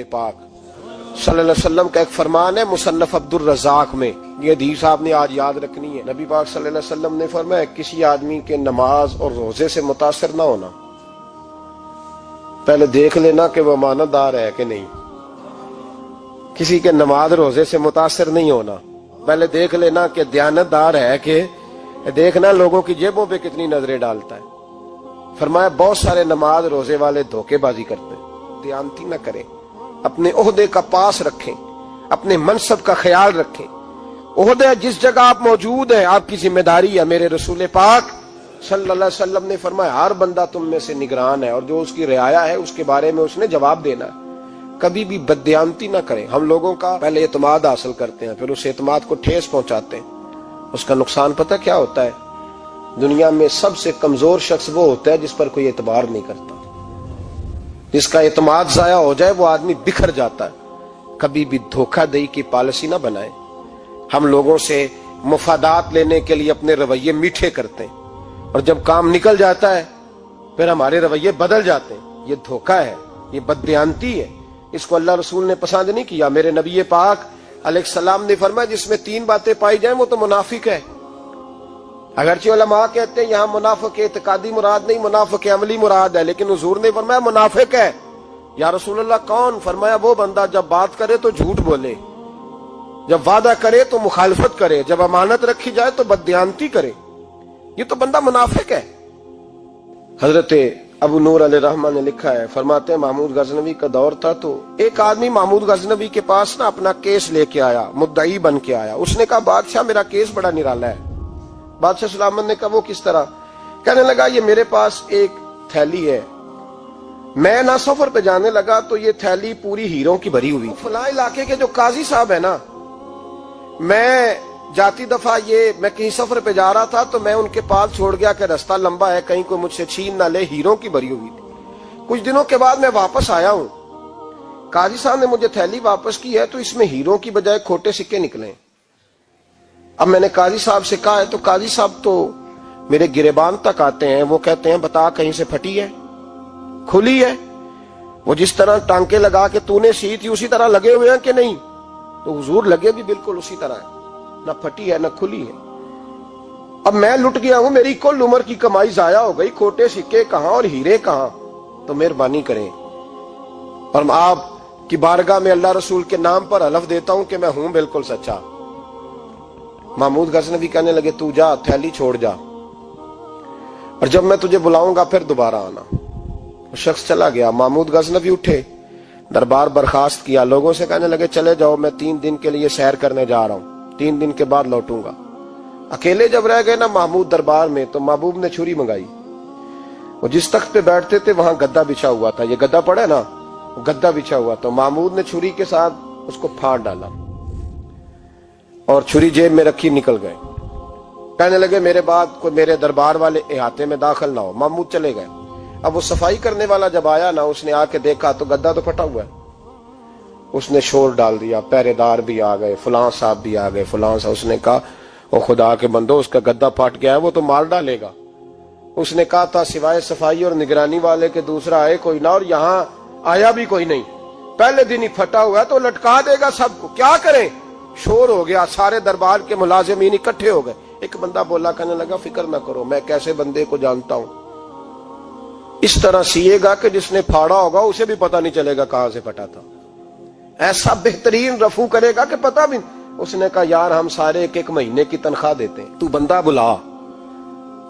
پاک صلی اللہ علیہ وسلم کا ایک فرمان ہے مصنف عبدالرزاق میں، یہ حدیث آپ نے آج یاد رکھنی ہے۔ نبی پاک صلی اللہ علیہ وسلم نے فرمایا کسی آدمی کے نماز اور روزے سے متاثر نہ ہونا، پہلے دیکھ لینا کہ وہ امانت دار ہے کہ نہیں۔ کسی کے نماز روزے سے متاثر نہیں ہونا، پہلے دیکھ لینا کہ دیانت دار ہے کہ دیکھنا لوگوں کی جیبوں پہ کتنی نظریں ڈالتا ہے۔ فرمایا بہت سارے نماز روزے والے دھوکے بازی کرتے ہیں، دیانتی نہ کریں، اپنے عہدے کا پاس رکھیں، اپنے منصب کا خیال رکھیں۔ عہدہ جس جگہ آپ موجود ہیں آپ کی ذمہ داری ہے۔ میرے رسول پاک صلی اللہ علیہ وسلم نے فرمایا ہر بندہ تم میں سے نگران ہے، اور جو اس کی رعایا ہے اس کے بارے میں اس نے جواب دینا ہے۔ کبھی بھی بددیانتی نہ کریں۔ ہم لوگوں کا پہلے اعتماد حاصل کرتے ہیں، پھر اس اعتماد کو ٹھیس پہنچاتے ہیں۔ اس کا نقصان پتہ کیا ہوتا ہے؟ دنیا میں سب سے کمزور شخص وہ ہوتا ہے جس پر کوئی اعتبار نہیں کرتا۔ جس کا اعتماد ضائع ہو جائے وہ آدمی بکھر جاتا ہے۔ کبھی بھی دھوکہ دہی کی پالیسی نہ بنائیں۔ ہم لوگوں سے مفادات لینے کے لیے اپنے رویے میٹھے کرتے ہیں، اور جب کام نکل جاتا ہے پھر ہمارے رویے بدل جاتے ہیں۔ یہ دھوکہ ہے، یہ بددیانتی ہے، اس کو اللہ رسول نے پسند نہیں کیا۔ میرے نبی پاک علیہ السلام نے فرمایا جس میں تین باتیں پائی جائیں وہ تو منافق ہے۔ اگرچہ علماء کہتے ہیں یہاں منافق اعتقادی مراد نہیں، منافق عملی مراد ہے، لیکن حضور نے فرمایا منافق ہے۔ یا رسول اللہ کون؟ فرمایا وہ بندہ جب بات کرے تو جھوٹ بولے، جب وعدہ کرے تو مخالفت کرے، جب امانت رکھی جائے تو بددیانتی کرے، یہ تو بندہ منافق ہے۔ حضرت ابو نور علیہ رحمہ نے لکھا ہے، فرماتے ہیں محمود غزنوی کا دور تھا تو ایک آدمی محمود غزنوی کے پاس نا اپنا کیس لے کے آیا، مدعی بن کے آیا۔ اس نے کہا بادشاہ میرا کیس بڑا نرالا ہے۔ بادشاہ سلامت نے کہا وہ کس طرح؟ کہنے لگا یہ میرے پاس ایک تھیلی ہے، میں نہ سفر پہ جانے لگا تو یہ تھیلی پوری ہیروں کی بھری ہوئی، فلاں علاقے کے جو قاضی صاحب ہے نا، میں جاتی دفعہ میں کہیں سفر پہ جا رہا تھا تو میں ان کے پاس چھوڑ گیا کہ رستہ لمبا ہے، کہیں کوئی مجھ سے چھین نہ لے، ہیروں کی بھری ہوئی تھی۔ کچھ دنوں کے بعد میں واپس آیا ہوں، قاضی صاحب نے مجھے تھیلی واپس کی ہے تو اس میں ہیروں کی بجائے کھوٹے سکے نکلے۔ اب میں نے قاضی صاحب سے کہا ہے تو قاضی صاحب تو میرے گریبان تک آتے ہیں، وہ کہتے ہیں بتا کہیں سے پھٹی ہے، کھلی ہے، وہ جس طرح ٹانکے لگا کے تو نے سی تھی اسی طرح لگے ہوئے ہیں کہ نہیں؟ تو حضور لگے بھی بالکل اسی طرح ہے، نہ پھٹی ہے نہ کھلی ہے۔ اب میں لٹ گیا ہوں، میری کل عمر کی کمائی ضائع ہو گئی، کھوٹے سکے کہاں اور ہیرے کہاں؟ تو مہربانی کریں، اور آپ کی بارگاہ میں اللہ رسول کے نام پر حلف دیتا ہوں کہ میں ہوں بالکل سچا۔ محمود غزنوی کہنے لگے تو جا، تھیلی چھوڑ جا، اور جب میں تجھے بلاؤں گا پھر دوبارہ آنا۔ وہ شخص چلا گیا۔ محمود غزنوی اٹھے، دربار برخاست کیا، لوگوں سے کہنے لگے چلے جاؤ میں 3 دن کے لیے سیر کرنے جا رہا ہوں، 3 دن کے بعد لوٹوں گا۔ اکیلے جب رہ گئے نا محمود دربار میں تو محبوب نے چھری منگائی۔ وہ جس تخت پہ بیٹھتے تھے وہاں گدا بچھا ہوا تھا، یہ گدا پڑا ہے نا، وہ گدا بچھا ہوا تھا۔ محمود نے چھری کے ساتھ اس کو پھاڑ ڈالا اور چھری جیب میں رکھی نکل گئے۔ کہنے لگے میرے بعد کوئی میرے دربار والے احاطے میں داخل نہ ہو۔ محمود چلے گئے۔ اب وہ صفائی کرنے والا جب آیا نا، اس نے آ کے دیکھا تو گدا تو پھٹا ہوا ہے۔ اس نے شور ڈال دیا، پہرے دار بھی آ گئے، فلاں صاحب بھی آ گئے، فلاں صاحب۔ اس نے کہا او خدا کے بندو، اس کا گدا پھٹ گیا ہے، وہ تو مار ڈالے گا۔ اس نے کہا تھا سوائے صفائی اور نگرانی والے کے دوسرا آئے کوئی نہ، اور یہاں آیا بھی کوئی نہیں، پہلے دن ہی پھٹا ہوا ہے تو لٹکا دے گا سب کو، کیا کریں؟ شور ہو گیا، سارے دربار کے ملازمین اکٹھے ہو گئے۔ ایک بندہ بولا، کہنے لگا فکر نہ کرو، میں کیسے بندے کو جانتا ہوں، اس طرح سیے گا کہ جس نے پھاڑا ہوگا اسے بھی پتہ نہیں چلے گا کہاں سے پھٹا تھا، ایسا بہترین رفو کرے گا کہ پتہ بھی۔ اس نے کہا یار ہم سارے 1 مہینے کی تنخواہ دیتے ہیں، تو بندہ بلا۔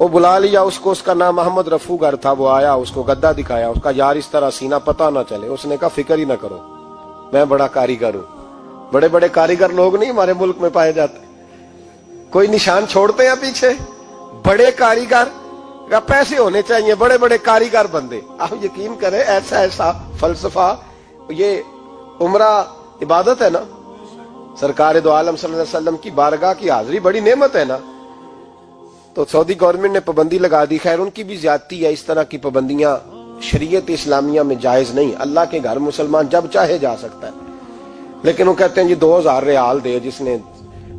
وہ بلا لیا اس کو، اس کا نام محمد رفو گر تھا۔ وہ آیا، اس کو گدا دکھایا، اس کا یار اس طرح سینہ پتہ نہ چلے۔ اس نے کہا فکر ہی نہ کرو، میں بڑا کاریگر ہوں۔ بڑے بڑے کاریگر لوگ نہیں ہمارے ملک میں پائے جاتے، کوئی نشان چھوڑتے ہیں پیچھے؟ بڑے کاریگر کا پیسے ہونے چاہیے، بڑے بڑے کاریگر بندے۔ آپ یقین کریں ایسا فلسفہ، یہ عمرہ عبادت ہے نا، سرکار دو عالم صلی اللہ علیہ وسلم کی بارگاہ کی حاضری بڑی نعمت ہے نا۔ تو سعودی گورنمنٹ نے پابندی لگا دی، خیر ان کی بھی زیادتی ہے، اس طرح کی پابندیاں شریعت اسلامیہ میں جائز نہیں۔ اللہ کے گھر مسلمان جب چاہے جا سکتا ہے، لیکن وہ کہتے ہیں جی 2000 ریال دے جس نے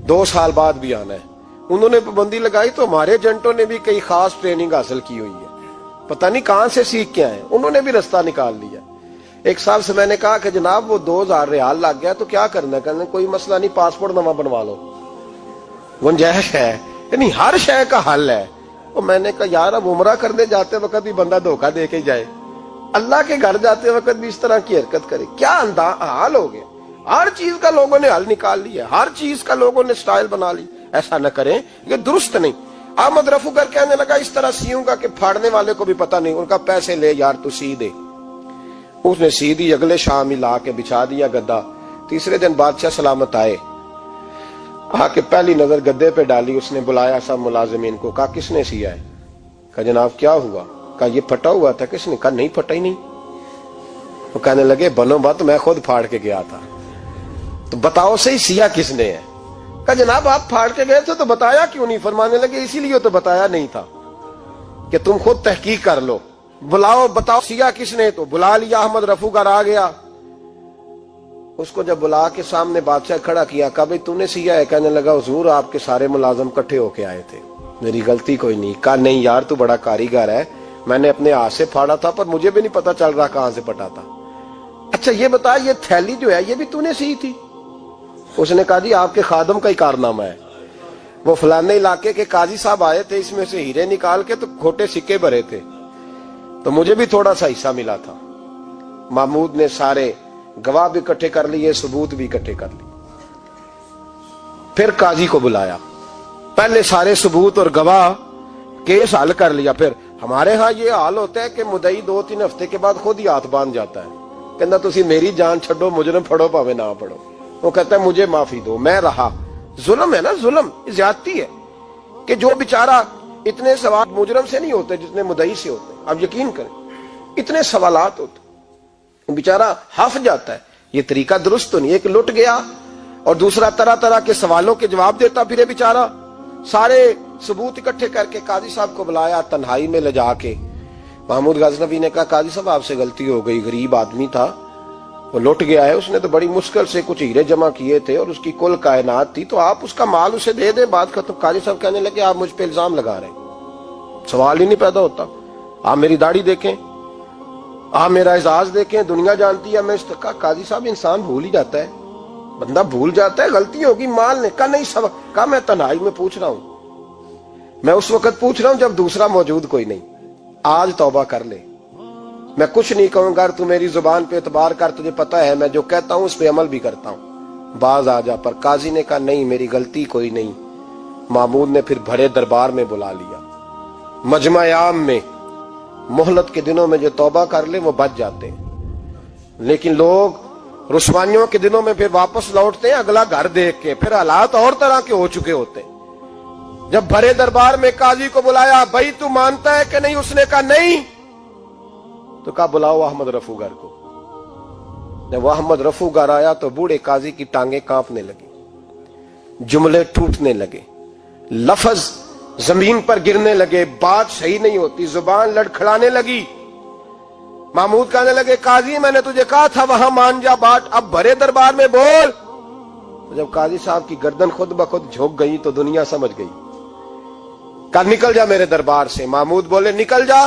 2 سال بعد بھی آنا ہے۔ انہوں نے پابندی لگائی تو ہمارے ایجنٹوں نے بھی کئی خاص ٹریننگ حاصل کی ہوئی ہے، پتہ نہیں کہاں سے سیکھ کے آئے، انہوں نے بھی رستہ نکال لیا۔ ایک صاحب سے میں نے کہا کہ جناب وہ 2000 ریال لگ گیا تو کیا کرنا ہے؟ کہنے کوئی مسئلہ نہیں، پاسپورٹ نواں بنوا لو، گنجائش ہے، یعنی ہر شے کا حل ہے۔ وہ میں نے کہا یار اب عمرہ کرنے جاتے وقت بھی بندہ دھوکہ دے کے جائے، اللہ کے گھر جاتے وقت بھی اس طرح کی حرکت کرے، کیا حال ہو گیا؟ ہر چیز کا لوگوں نے حل نکال لیا، ہر چیز کا لوگوں نے سٹائل بنا لی۔ ایسا نہ کریں، یہ درست نہیں۔ احمد رفو گر کہنے لگا اس طرح سیوں گا کہ پھاڑنے والے کو بھی پتہ نہیں۔ ان کا پیسے لے یار تو سی دے۔ اس نے سی دی، اگلے شام ہی لا کے بچھا دیا گدا۔ تیسرے دن بادشاہ سلامت آئے، آ کے پہلی نظر گدے پہ ڈالی، اس نے بلایا سب ملازمین کو، کہا کس نے سیا ہے؟ کہا جناب کیا ہوا؟ کہا یہ پھٹا ہوا تھا۔ کس نے؟ کہا نہیں پھٹا ہی نہیں۔ وہ کہنے لگے بنو بات، میں خود پھاڑ کے گیا تھا، تو بتاؤ صحیح سیا کس نے ہے؟ کہا جناب آپ پھاڑ کے گئے تھے تو بتایا کیوں نہیں؟ فرمانے لگے اسی لیے تو بتایا نہیں تھا کہ تم خود تحقیق کر لو، بلاؤ بتاؤ سیا کس نے۔ تو بلا لیا، احمد رفو گر آ گیا۔ اس کو جب بلا کے سامنے بادشاہ کھڑا کیا، کہا بھئی تو نے سیا ہے؟ کہنے لگا حضور آپ کے سارے ملازم کٹھے ہو کے آئے تھے، میری غلطی کوئی نہیں۔ کہا نہیں یار تو بڑا کاریگر ہے، میں نے اپنے ہاتھ سے پھاڑا تھا پر مجھے بھی نہیں پتا چل رہا کہاں سے پھٹا تھا۔ اچھا یہ بتا یہ تھیلی جو ہے یہ بھی تو نے سی تھی؟ اس نے کہا جی آپ کے خادم کا ہی کارنامہ ہے، وہ فلانے علاقے کے قاضی صاحب آئے تھے، اس میں سے ہیرے نکال کے تو کھوٹے سکے بھرے تھے، تو مجھے بھی تھوڑا سا حصہ ملا تھا۔ محمود نے سارے گواہ بھی اکٹھے کر لیے، ثبوت بھی اکٹھے کر لیے۔ پھر قاضی کو بلایا، پہلے سارے ثبوت اور گواہ کیس حل کر لیا۔ پھر ہمارے ہاں یہ حال ہوتا ہے کہ مدعی 2-3 ہفتے کے بعد خود ہی ہاتھ باندھ جاتا ہے، کہنا تسی میری جان چھڈو، مجرم پھڑو پاوے نہ پڑھو۔ وہ کہتا ہے مجھے معافی دو، میں رہا۔ ظلم ہے نا، ظلم زیادتی ہے کہ جو بیچارہ اتنے سوال مجرم سے نہیں ہوتے جتنے مدعی سے ہوتے ہیں۔ اب یقین کریں اتنے سوالات ہوتے، بیچارہ ہف جاتا ہے۔ یہ طریقہ درست تو نہیں ہے کہ لٹ گیا اور دوسرا طرح طرح کے سوالوں کے جواب دیتا پھرے بیچارہ۔ سارے ثبوت اکٹھے کر کے قاضی صاحب کو بلایا، تنہائی میں لے جا کے محمود غزنوی نے کہا قاضی صاحب آپ سے غلطی ہو گئی، غریب آدمی تھا، وہ لٹ گیا ہے، اس نے تو بڑی مشکل سے کچھ ہیرے جمع کیے تھے اور اس کی کل کائنات تھی، تو آپ اس کا مال اسے دے دیں، بات ختم۔ قاضی صاحب کہنے لگے آپ مجھ پہ الزام لگا رہے ہیں، سوال ہی نہیں پیدا ہوتا، آپ میری داڑھی دیکھیں، آپ میرا اعزاز دیکھیں، دنیا جانتی ہے میں اس کا۔ قاضی صاحب انسان بھول ہی جاتا ہے، بندہ بھول جاتا ہے، غلطی ہوگی، مال نے کہا نہیں سب، کہا میں تنہائی میں پوچھ رہا ہوں، میں اس وقت پوچھ رہا ہوں جب دوسرا موجود کوئی نہیں، آج توبہ کر لے، میں کچھ نہیں کہوں گا، تو میری زبان پہ اعتبار کر، تجھے پتا ہے میں جو کہتا ہوں اس پہ عمل بھی کرتا ہوں، باز آ جا۔ پر قاضی نے کہا نہیں میری غلطی کوئی نہیں۔ محمود نے پھر بڑے دربار میں بلا لیا، مجمع عام میں۔ مہلت کے دنوں میں جو توبہ کر لے وہ بچ جاتے ہیں، لیکن لوگ رسوائیوں کے دنوں میں پھر واپس لوٹتے ہیں اگلا گھر دیکھ کے، پھر حالات اور طرح کے ہو چکے ہوتے ہیں۔ جب بڑے دربار میں قاضی کو بلایا، بھائی تو مانتا ہے کہ نہیں؟ اس نے کہا نہیں۔ تو کہا بلاؤ احمد رفو گر کو۔ جب وہ احمد رفو گر آیا تو بوڑھے قاضی کی ٹانگیں کانپنے لگی، جملے ٹوٹنے لگے، لفظ زمین پر گرنے لگے، بات صحیح نہیں ہوتی، زبان لڑکھڑانے لگی۔ محمود کہنے لگے قاضی میں نے تجھے کہا تھا وہاں مان جا بات، اب بڑے دربار میں بول۔ جب قاضی صاحب کی گردن خود بخود جھک گئی تو دنیا سمجھ گئی، کہا نکل جا میرے دربار سے۔ محمود بولے نکل جا،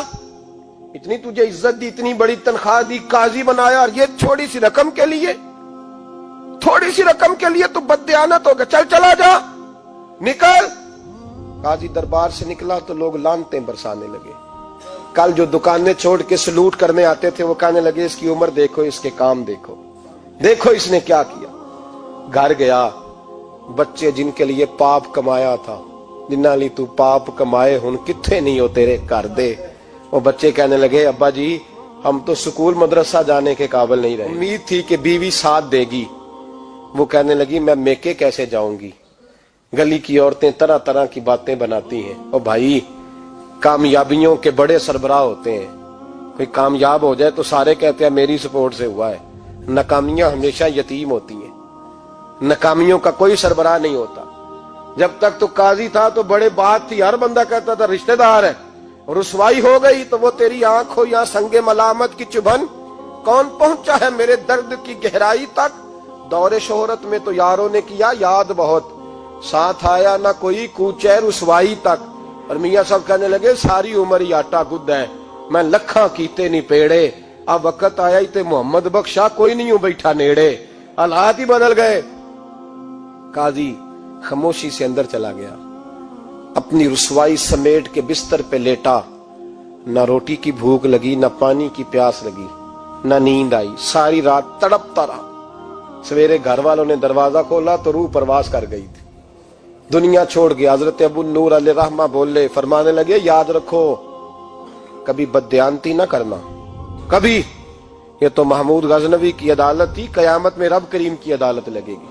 اتنی تجھے عزت دی، اتنی بڑی تنخواہ دی، قاضی بنایا، اور یہ چھوٹی سی رقم کے لیے، تھوڑی سی رقم کے لیے تو بددیانت ہو گیا، چل چلا جا، نکل۔ قاضی دربار سے نکلا تو لوگ لعنتیں برسانے لگے۔ کل جو دکانیں چھوڑ کے سلوٹ کرنے آتے تھے وہ کہنے لگے اس کی عمر دیکھو، اس کے کام دیکھو، دیکھو اس نے کیا کیا۔ گھر گیا، بچے جن کے لیے پاپ کمایا تھا، جنہاں لی تو پاپ کمائے ہن کتھے نہیں ہو تیرے کر دے۔ وہ بچے کہنے لگے ابا جی ہم تو سکول مدرسہ جانے کے قابل نہیں رہے، امید تھی کہ بیوی ساتھ دے گی۔ وہ کہنے لگی میں میکے کیسے جاؤں گی، گلی کی عورتیں طرح طرح کی باتیں بناتی ہیں۔ اور بھائی کامیابیوں کے بڑے سربراہ ہوتے ہیں، کوئی کامیاب ہو جائے تو سارے کہتے ہیں میری سپورٹ سے ہوا ہے، ناکامیاں ہمیشہ یتیم ہوتی ہیں، ناکامیوں کا کوئی سربراہ نہیں ہوتا۔ جب تک تو قاضی تھا تو بڑے بات تھی، ہر بندہ کہتا تھا رشتہ دار ہے، رسوائی ہو گئی تو وہ تیری آنکھ ہو یا سنگ ملامت کی چبھن، کون پہنچا ہے میرے درد کی گہرائی تک، دور شہرت میں تو یاروں نے کیا یاد بہت، ساتھ آیا نہ کوئی کوچے رسوائی تک۔ اور میاں صاحب کہنے لگے ساری عمر ہی آٹا گد ہے، میں لکھاں کیتے نہیں پیڑے، اب وقت آیا ہی تے محمد بخشا کوئی نہیں ہوں بیٹھا نیڑے، حالات ہی بدل گئے۔ قاضی خاموشی سے اندر چلا گیا، اپنی رسوائی سمیٹ کے بستر پہ لیٹا۔ نہ روٹی کی بھوک لگی، نہ پانی کی پیاس لگی، نہ نیند آئی، ساری رات تڑپتا رہا۔ سویرے گھر والوں نے دروازہ کھولا تو روح پرواز کر گئی تھی، دنیا چھوڑ گیا۔ حضرت ابو نور علیہ رحمہ بولے، فرمانے لگے یاد رکھو کبھی بددیانتی نہ کرنا، کبھی۔ یہ تو محمود غزنوی کی عدالت تھی، قیامت میں رب کریم کی عدالت لگے گی۔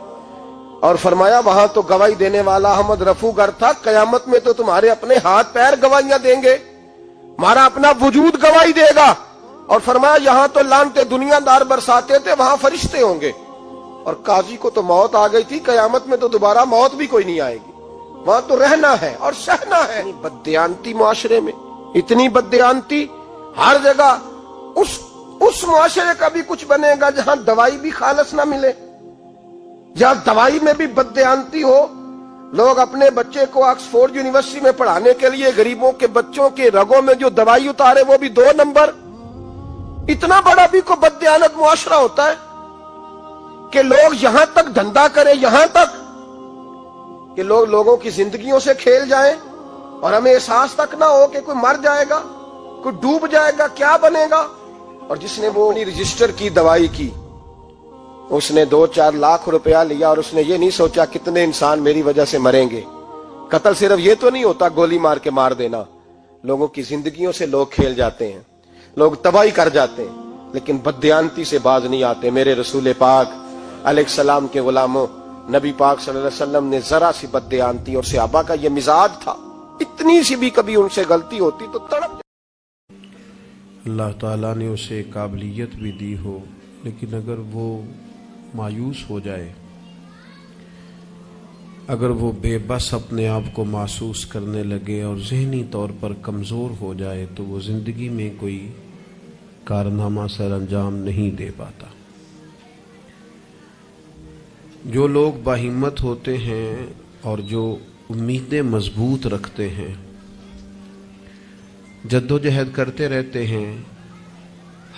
اور فرمایا وہاں تو گواہی دینے والا احمد رفو گر تھا، قیامت میں تو تمہارے اپنے ہاتھ پیر گواہیاں دیں گے، ہمارا اپنا وجود گواہی دے گا۔ اور فرمایا یہاں تو لانتے دنیا دار برساتے تھے، وہاں فرشتے ہوں گے۔ اور قاضی کو تو موت آ گئی تھی، قیامت میں تو دوبارہ موت بھی کوئی نہیں آئے گی، وہاں تو رہنا ہے اور سہنا ہے۔ بددیانتی معاشرے میں، اتنی بددیانتی ہر جگہ۔ اس معاشرے کا بھی کچھ بنے گا جہاں دوائی بھی خالص نہ ملے، جہاں دوائی میں بھی بددیانتی ہو۔ لوگ اپنے بچے کو آکسفورڈ یونیورسٹی میں پڑھانے کے لیے غریبوں کے بچوں کے رگوں میں جو دوائی اتارے وہ بھی 2 نمبر۔ اتنا بڑا بھی کو بددیانت معاشرہ ہوتا ہے کہ لوگ یہاں تک دھندا کریں، یہاں تک کہ لوگ لوگوں کی زندگیوں سے کھیل جائیں اور ہمیں احساس تک نہ ہو کہ کوئی مر جائے گا، کوئی ڈوب جائے گا، کیا بنے گا۔ اور جس نے وہ رجسٹر کی دوائی کی، اس نے 2-4 لاکھ روپیہ لیا اور اس نے یہ نہیں سوچا کتنے انسان میری وجہ سے مریں گے۔ قتل صرف یہ تو نہیں ہوتا گولی مار کے مار دینا، لوگوں کی زندگیوں سے لوگ کھیل جاتے ہیں، لوگ تباہی کر جاتے ہیں، لیکن بددیانتی سے باز نہیں آتے۔ میرے رسول پاک علیہ السلام کے غلاموں، نبی پاک صلی اللہ علیہ وسلم نے ذرا سی بددیانتی، اور صحابہ کا یہ مزاج تھا، اتنی سی بھی کبھی ان سے غلطی ہوتی تو تڑپ۔ اللہ تعالیٰ نے اسے قابلیت بھی دی ہو، لیکن اگر وہ مایوس ہو جائے، اگر وہ بے بس اپنے آپ کو محسوس کرنے لگے اور ذہنی طور پر کمزور ہو جائے تو وہ زندگی میں کوئی کارنامہ سر انجام نہیں دے پاتا۔ جو لوگ باہمت ہوتے ہیں اور جو امیدیں مضبوط رکھتے ہیں، جدوجہد کرتے رہتے ہیں،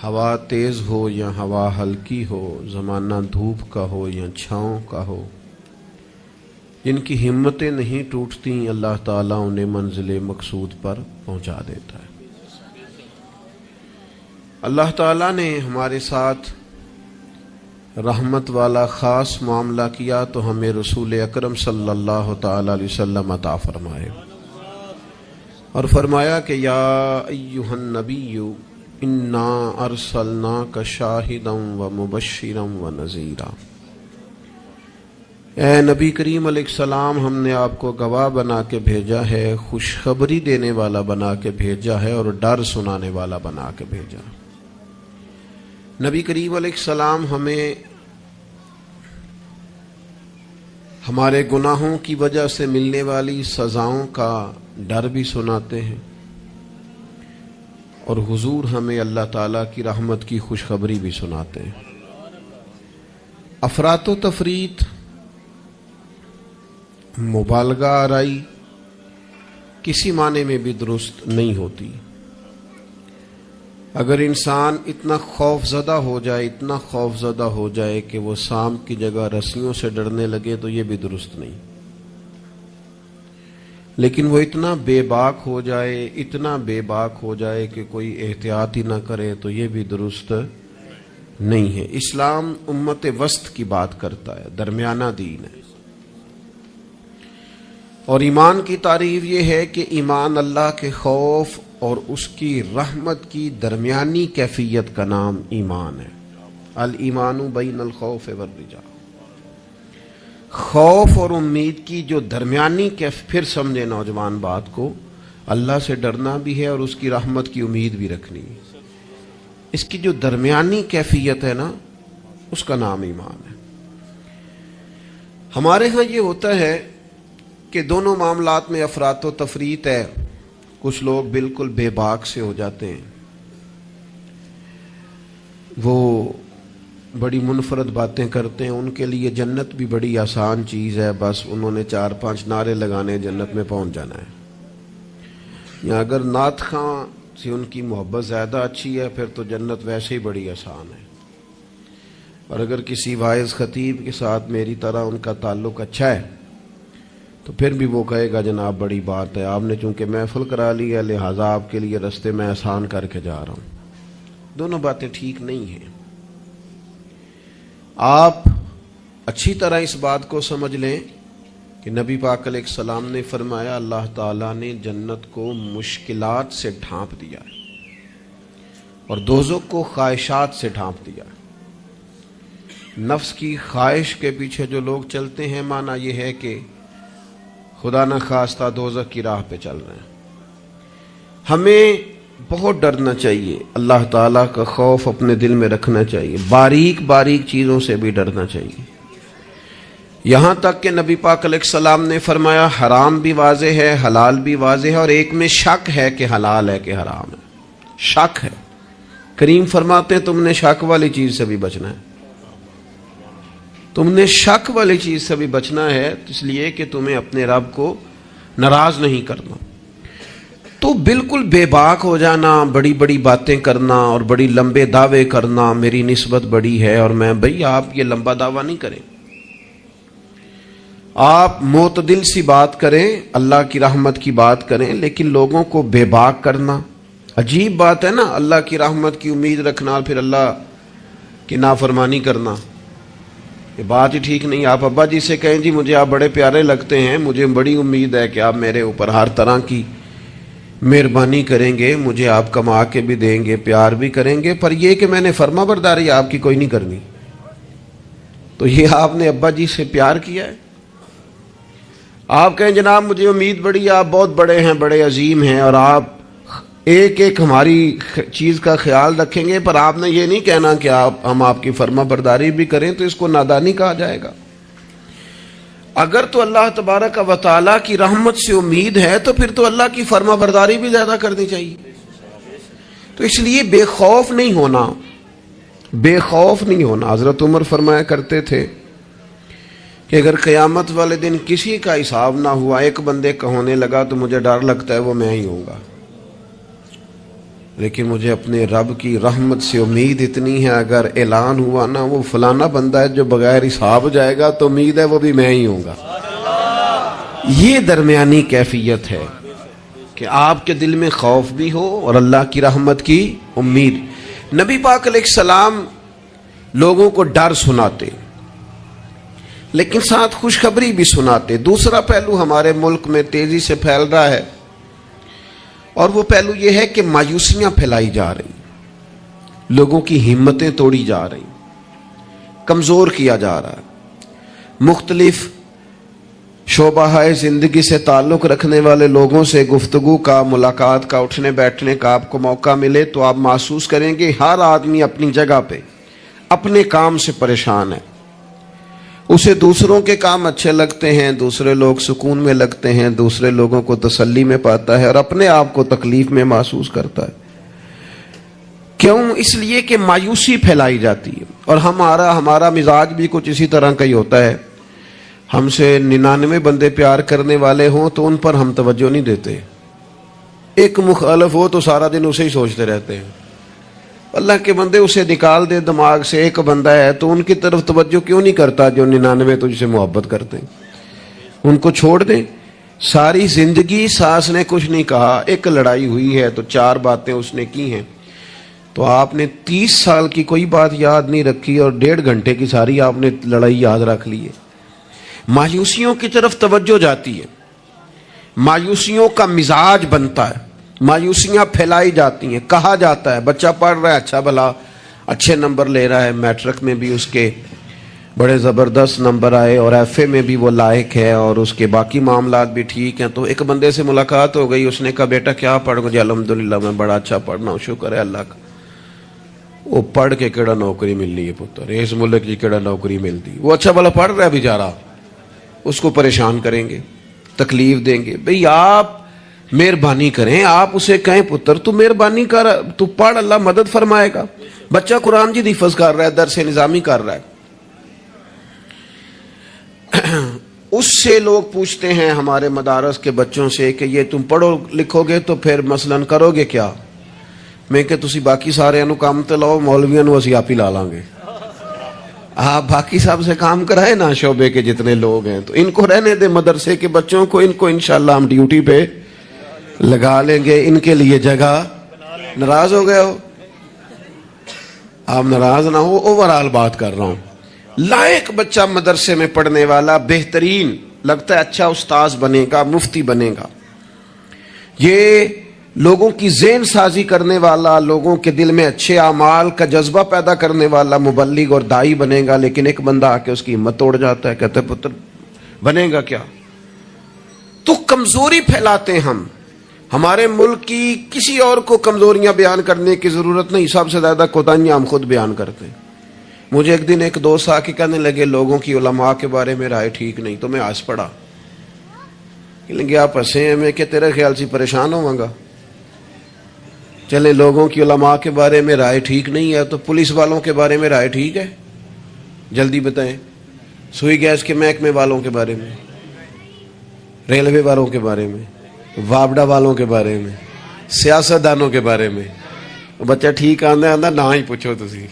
ہوا تیز ہو یا ہوا ہلکی ہو، زمانہ دھوپ کا ہو یا چھاؤں کا ہو، جن کی ہمتیں نہیں ٹوٹتی، اللہ تعالیٰ انہیں منزل مقصود پر پہنچا دیتا ہے۔ اللہ تعالیٰ نے ہمارے ساتھ رحمت والا خاص معاملہ کیا تو ہمیں رسول اکرم صلی اللہ تعالی علیہ وسلم عطا فرمائے، اور فرمایا کہ یا ایھا النبی انا ارسلناک شاہدا ومبشرا ونذیرا، اے نبی کریم علیہ السلام، ہم نے آپ کو گواہ بنا کے بھیجا ہے، خوشخبری دینے والا بنا کے بھیجا ہے، اور ڈر سنانے والا بنا کے بھیجا۔ نبی کریم علیہ السلام ہمیں ہمارے گناہوں کی وجہ سے ملنے والی سزاؤں کا ڈر بھی سناتے ہیں، اور حضور ہمیں اللہ تعالیٰ کی رحمت کی خوشخبری بھی سناتے ہیں۔ افراط و تفریط، مبالغہ آرائی کسی معنی میں بھی درست نہیں ہوتی۔ اگر انسان اتنا خوف زدہ ہو جائے، اتنا خوف زدہ ہو جائے کہ وہ سانپ کی جگہ رسیوں سے ڈرنے لگے تو یہ بھی درست نہیں۔ لیکن وہ اتنا بے باک ہو جائے، اتنا بے باک ہو جائے کہ کوئی احتیاط ہی نہ کرے تو یہ بھی درست نہیں ہے۔ اسلام امت وسط کی بات کرتا ہے، درمیانہ دین ہے۔ اور ایمان کی تعریف یہ ہے کہ ایمان اللہ کے خوف اور اس کی رحمت کی درمیانی کیفیت کا نام ایمان ہے۔ الایمان بین الخوف والرجاء، خوف اور امید کی جو درمیانی پھر سمجھے نوجوان بات کو، اللہ سے ڈرنا بھی ہے اور اس کی رحمت کی امید بھی رکھنی ہے۔ اس کی جو درمیانی کیفیت ہے نا، اس کا نام ایمان ہے۔ ہمارے ہاں یہ ہوتا ہے کہ دونوں معاملات میں افراط و تفریط ہے۔ کچھ لوگ بالکل بے باک سے ہو جاتے ہیں، وہ بڑی منفرد باتیں کرتے ہیں، ان کے لیے جنت بھی بڑی آسان چیز ہے، بس انہوں نے 4-5 نعرے لگانے، جنت میں پہنچ جانا ہے۔ یا اگر نعت خواں سے ان کی محبت زیادہ اچھی ہے پھر تو جنت ویسے ہی بڑی آسان ہے. اور اگر کسی واعظ خطیب کے ساتھ میری طرح ان کا تعلق اچھا ہے تو پھر بھی وہ کہے گا جناب بڑی بات ہے، آپ نے چونکہ محفل کرا لی ہے لہٰذا آپ کے لیے رستے میں آسان کر کے جا رہا ہوں. دونوں باتیں ٹھیک نہیں ہیں. آپ اچھی طرح اس بات کو سمجھ لیں کہ نبی پاک علیہ السلام نے فرمایا اللہ تعالیٰ نے جنت کو مشکلات سے ڈھانپ دیا ہے اور دوزخ کو خواہشات سے ڈھانپ دیا ہے. نفس کی خواہش کے پیچھے جو لوگ چلتے ہیں معنی یہ ہے کہ خدا نہ خواستہ دوزخ کی راہ پہ چل رہے ہیں. ہمیں بہت ڈرنا چاہیے، اللہ تعالیٰ کا خوف اپنے دل میں رکھنا چاہیے، باریک باریک چیزوں سے بھی ڈرنا چاہیے. یہاں تک کہ نبی پاک علیہ السلام نے فرمایا حرام بھی واضح ہے حلال بھی واضح ہے اور ایک میں شک ہے کہ حلال ہے کہ حرام ہے. شک ہے. کریم فرماتے ہیں تم نے شک والی چیز سے بھی بچنا ہے. تم نے شک والی چیز سے بھی بچنا ہے اس لیے کہ تمہیں اپنے رب کو ناراض نہیں کرنا. تو بالکل بے باک ہو جانا، بڑی بڑی باتیں کرنا اور بڑی لمبے دعوے کرنا میری نسبت بڑی ہے اور میں، بھئی آپ یہ لمبا دعویٰ نہیں کریں. آپ معتدل سی بات کریں، اللہ کی رحمت کی بات کریں، لیکن لوگوں کو بے باک کرنا عجیب بات ہے نا. اللہ کی رحمت کی امید رکھنا اور پھر اللہ کی نافرمانی کرنا، یہ بات ہی ٹھیک نہیں. آپ ابا جی سے کہیں جی مجھے آپ بڑے پیارے لگتے ہیں، مجھے بڑی امید ہے کہ آپ میرے اوپر ہر طرح کی مہربانی کریں گے، مجھے آپ کما کے بھی دیں گے، پیار بھی کریں گے، پر یہ کہ میں نے فرما برداری آپ کی کوئی نہیں کرنی. تو یہ آپ نے ابا جی سے پیار کیا ہے؟ آپ کہیں جناب مجھے امید بڑی، آپ بہت بڑے ہیں، بڑے عظیم ہیں اور آپ ایک ایک ہماری چیز کا خیال رکھیں گے، پر آپ نے یہ نہیں کہنا کہ ہم آپ کی فرما برداری بھی کریں، تو اس کو نادانی کہا جائے گا. اگر تو اللہ تبارک و تعالیٰ کی رحمت سے امید ہے تو پھر تو اللہ کی فرما برداری بھی زیادہ کرنی چاہیے. تو اس لیے بے خوف نہیں ہونا، بے خوف نہیں ہونا. حضرت عمر فرمایا کرتے تھے کہ اگر قیامت والے دن کسی کا حساب نہ ہوا، ایک بندے کا ہونے لگا تو مجھے ڈر لگتا ہے وہ میں ہی ہوں گا، لیکن مجھے اپنے رب کی رحمت سے امید اتنی ہے اگر اعلان ہوا نا وہ فلانا بندہ ہے جو بغیر حساب جائے گا تو امید ہے وہ بھی میں ہی ہوں گا. یہ درمیانی کیفیت ہے کہ آپ کے دل میں خوف بھی ہو اور اللہ کی رحمت کی امید. نبی پاک علیہ السلام لوگوں کو ڈر سناتے لیکن ساتھ خوشخبری بھی سناتے. دوسرا پہلو ہمارے ملک میں تیزی سے پھیل رہا ہے اور وہ پہلو یہ ہے کہ مایوسیاں پھیلائی جا رہی، لوگوں کی ہمتیں توڑی جا رہی، کمزور کیا جا رہا ہے. مختلف شعبہ زندگی سے تعلق رکھنے والے لوگوں سے گفتگو کا، ملاقات کا، اٹھنے بیٹھنے کا آپ کو موقع ملے تو آپ محسوس کریں گے ہر آدمی اپنی جگہ پہ اپنے کام سے پریشان ہے. اسے دوسروں کے کام اچھے لگتے ہیں، دوسرے لوگ سکون میں لگتے ہیں، دوسرے لوگوں کو تسلی میں پاتا ہے اور اپنے آپ کو تکلیف میں محسوس کرتا ہے. کیوں؟ اس لیے کہ مایوسی پھیلائی جاتی ہے. اور ہمارا مزاج بھی کچھ اسی طرح کا ہی ہوتا ہے. ہم سے 99 بندے پیار کرنے والے ہوں تو ان پر ہم توجہ نہیں دیتے، ایک مخالف ہو تو سارا دن اسے ہی سوچتے رہتے ہیں. اللہ کے بندے اسے نکال دے دماغ سے، ایک بندہ ہے تو ان کی طرف توجہ کیوں نہیں کرتا جو 99 تجھ سے محبت کرتے ہیں؟ ان کو چھوڑ دیں. ساری زندگی ساس نے کچھ نہیں کہا، ایک لڑائی ہوئی ہے تو 4 باتیں اس نے کی ہیں، تو آپ نے 30 سال کی کوئی بات یاد نہیں رکھی اور 1.5 گھنٹے کی ساری آپ نے لڑائی یاد رکھ لی ہے. مایوسیوں کی طرف توجہ جاتی ہے، مایوسیوں کا مزاج بنتا ہے، مایوسیاں پھیلائی جاتی ہیں. کہا جاتا ہے بچہ پڑھ رہا ہے، اچھا بھلا اچھے نمبر لے رہا ہے، میٹرک میں بھی اس کے بڑے زبردست نمبر آئے اور ایف اے میں بھی وہ لائق ہے اور اس کے باقی معاملات بھی ٹھیک ہیں. تو ایک بندے سے ملاقات ہو گئی، اس نے کہا بیٹا کیا پڑھ گئے؟ الحمدللہ میں بڑا اچھا پڑھنا ہوں، شکر ہے اللہ کا. وہ پڑھ کے کیڑا نوکری مل رہی ہے پتر، اس ملک کی کیڑا نوکری ملتی. وہ اچھا بھلا پڑھ رہا ہے بیچارہ، اس کو پریشان کریں گے، تکلیف دیں گے. بھئی آپ مہربانی کریں، آپ اسے کہیں پتر تو مہربانی کر، تو پڑھ، اللہ مدد فرمائے گا. بچہ قرآن جی حفظ کر رہا ہے، درس نظامی کر رہا ہے، اس سے لوگ پوچھتے ہیں ہمارے مدارس کے بچوں سے کہ یہ تم پڑھو لکھو گے تو پھر مثلاً کرو گے کیا؟ میں کہ تسی باقی سارے نو کام تے لاؤ, مولویاں نو اسی آپ ہی لا لیں گے. آپ باقی صاحب سے کام کرائے نا, شعبے کے جتنے لوگ ہیں, تو ان کو رہنے دے مدرسے کے بچوں کو, ان کو انشاءاللہ ہم ڈیوٹی پہ لگا لیں گے, ان کے لیے جگہ. ناراض ہو گئے ہو؟ آپ ناراض نہ ہو, اوورال بات کر رہا ہوں. لائق بچہ مدرسے میں پڑھنے والا, بہترین لگتا ہے, اچھا استاذ بنے گا, مفتی بنے گا, یہ لوگوں کی ذہن سازی کرنے والا, لوگوں کے دل میں اچھے اعمال کا جذبہ پیدا کرنے والا مبلغ اور داعی بنے گا. لیکن ایک بندہ آ کے اس کی ہمت توڑ جاتا ہے, کہتا ہے پتر بنے گا کیا. تو کمزوری پھیلاتے ہیں ہم. ہمارے ملک کی کسی اور کو کمزوریاں بیان کرنے کی ضرورت نہیں, سب سے زیادہ کوتاہیاں ہم خود بیان کرتے ہیں. مجھے ایک دن ایک دوست آ کے کہنے لگے لوگوں کی علماء کے بارے میں رائے ٹھیک نہیں, تو میں ہنس پڑا. کہ آپ ہنسے ہیں, میں کہ تیرے خیال سے پریشان ہوں گا. چلے لوگوں کی علماء کے بارے میں رائے ٹھیک نہیں ہے, تو پولیس والوں کے بارے میں رائے ٹھیک ہے؟ جلدی بتائیں. سوئی گیس کے محکمے والوں کے بارے میں, ریلوے والوں کے بارے میں, وابڈا والوں کے بارے میں, سیاستدانوں کے بارے میں. بچہ ٹھیک آندا نہ ہی پوچھو, تسی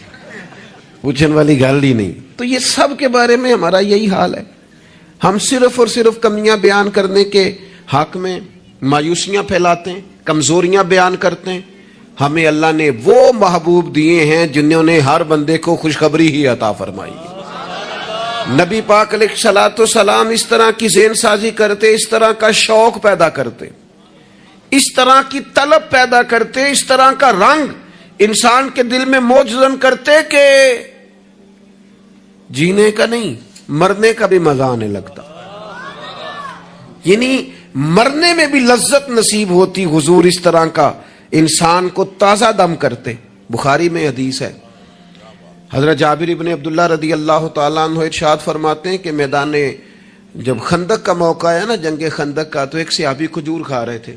پوچھنے والی گل ہی نہیں. تو یہ سب کے بارے میں ہمارا یہی حال ہے. ہم صرف اور صرف کمیاں بیان کرنے کے حق میں مایوسیاں پھیلاتے ہیں, کمزوریاں بیان کرتے ہیں. ہمیں اللہ نے وہ محبوب دیے ہیں جنہوں نے ہر بندے کو خوشخبری ہی عطا فرمائی ہے. نبی پاک علیہ الصلوۃ والسلام اس طرح کی ذہن سازی کرتے, اس طرح کا شوق پیدا کرتے, اس طرح کی طلب پیدا کرتے, اس طرح کا رنگ انسان کے دل میں موجزن کرتے کہ جینے کا نہیں مرنے کا بھی مزہ آنے لگتا. یعنی مرنے میں بھی لذت نصیب ہوتی. حضور اس طرح کا انسان کو تازہ دم کرتے. بخاری میں حدیث ہے, حضرت جابر ابن عبداللہ رضی اللہ تعالیٰ عنہ ارشاد فرماتے ہیں کہ میدان جب خندق کا موقع آیا نا, جنگ خندق کا, تو ایک صحابی کھجور کھا رہے تھے.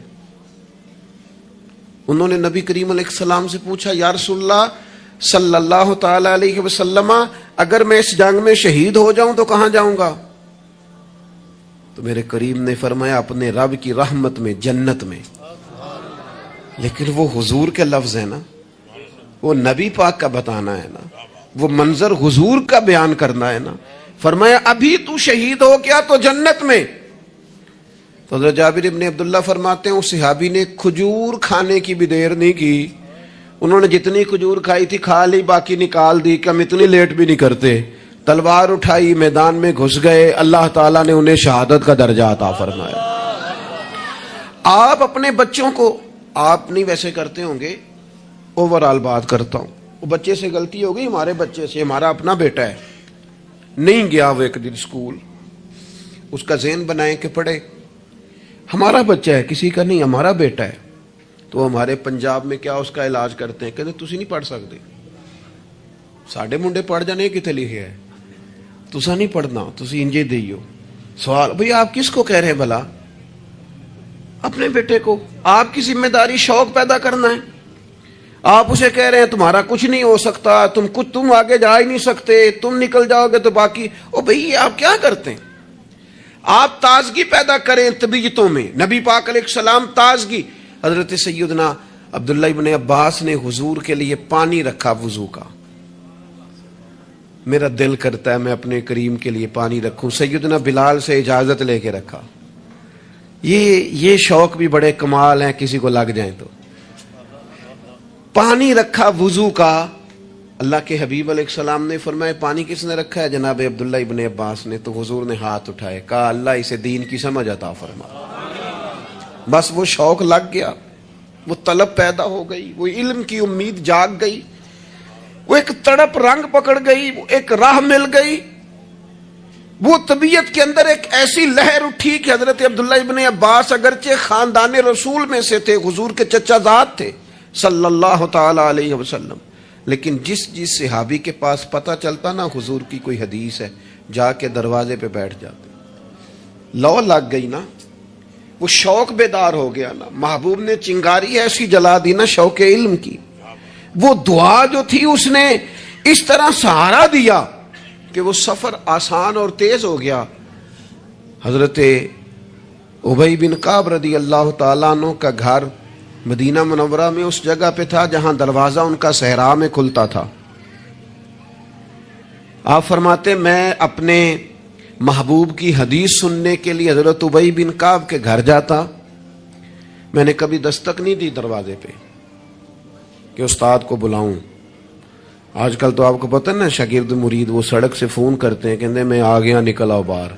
انہوں نے نبی کریم علیہ السلام سے پوچھا, یا رسول اللہ صلی اللہ تعالی علیہ وسلم, اگر میں اس جنگ میں شہید ہو جاؤں تو کہاں جاؤں گا؟ تو میرے کریم نے فرمایا اپنے رب کی رحمت میں, جنت میں. لیکن وہ حضور کے لفظ ہیں نا, وہ نبی پاک کا بتانا ہے نا, وہ منظر حضور کا بیان کرنا ہے نا. فرمایا ابھی تو شہید ہو گیا تو جنت میں. تو حضرت جابر ابن عبداللہ فرماتے ہیں اس صحابی نے کھجور کھانے کی بھی دیر نہیں کی, انہوں نے جتنی کھجور کھائی تھی کھا لی, باقی نکال دی کہ ہم اتنی لیٹ بھی نہیں کرتے. تلوار اٹھائی, میدان میں گھس گئے, اللہ تعالیٰ نے انہیں شہادت کا درجہ عطا فرمایا. آپ اپنے بچوں کو, آپ نہیں ویسے کرتے ہوں گے, اوورال بات کرتا ہوں, وہ بچے سے غلطی ہو گئی, ہمارے بچے سے, ہمارا اپنا بیٹا ہے, نہیں گیا وہ ایک دن اسکول, اس کا ذہن بنائیں کہ پڑھے. ہمارا بچہ ہے, کسی کا نہیں, ہمارا بیٹا ہے. تو ہمارے پنجاب میں کیا اس کا علاج کرتے ہیں, کہتے تسی نہیں پڑھ سکتے, ساڈے منڈے پڑھ جانے کتے لکھے ہے, تسا نہیں پڑھنا, تسی انجے دیو. سوال, بھئی آپ کس کو کہہ رہے ہیں بھلا؟ اپنے بیٹے کو. آپ کی ذمہ داری شوق پیدا کرنا ہے. آپ اسے کہہ رہے ہیں تمہارا کچھ نہیں ہو سکتا, تم آگے جا ہی نہیں سکتے, تم نکل جاؤ گے تو باقی. او بھئی آپ کیا کرتے ہیں؟ آپ تازگی پیدا کریں طبیعتوں میں. نبی پاک علیہ السلام تازگی. حضرت سیدنا عبداللہ ابن عباس نے حضور کے لیے پانی رکھا وضو کا. میرا دل کرتا ہے میں اپنے کریم کے لیے پانی رکھوں. سیدنا بلال سے اجازت لے کے رکھا. یہ شوق بھی بڑے کمال ہیں, کسی کو لگ جائیں تو. پانی رکھا وضو کا. اللہ کے حبیب علیہ السلام نے فرمایا پانی کس نے رکھا ہے؟ جناب عبداللہ ابن عباس نے. تو حضور نے ہاتھ اٹھائے, کہا اللہ اسے دین کی سمجھ عطا فرما. بس وہ شوق لگ گیا, وہ طلب پیدا ہو گئی, وہ علم کی امید جاگ گئی, وہ ایک تڑپ رنگ پکڑ گئی, وہ ایک راہ مل گئی. وہ طبیعت کے اندر ایک ایسی لہر اٹھی کہ حضرت عبداللہ ابن عباس اگرچہ خاندان رسول میں سے تھے, حضور کے چچا زاد تھے صلی اللہ تعالی علیہ وسلم, لیکن جس صحابی کے پاس پتہ چلتا نا حضور کی کوئی حدیث ہے, جا کے دروازے پہ بیٹھ جاتے. لو لگ گئی نا, وہ شوق بیدار ہو گیا نا. محبوب نے چنگاری ایسی جلا دی نا شوق علم کی. وہ دعا جو تھی اس نے اس طرح سہارا دیا کہ وہ سفر آسان اور تیز ہو گیا. حضرت ابی بن کعب رضی اللہ تعالیٰ عنہ کا گھر مدینہ منورہ میں اس جگہ پہ تھا جہاں دروازہ ان کا صحرا میں کھلتا تھا. آپ فرماتے میں اپنے محبوب کی حدیث سننے کے لیے حضرت ابی بن کعب کے گھر جاتا. میں نے کبھی دستک نہیں دی دروازے پہ کہ استاد کو بلاؤں. آج کل تو آپ کو پتہ ہے نا، شاگرد مرید وہ سڑک سے فون کرتے ہیں، کہتے ہیں میں آ گیا، نکل آؤ باہر.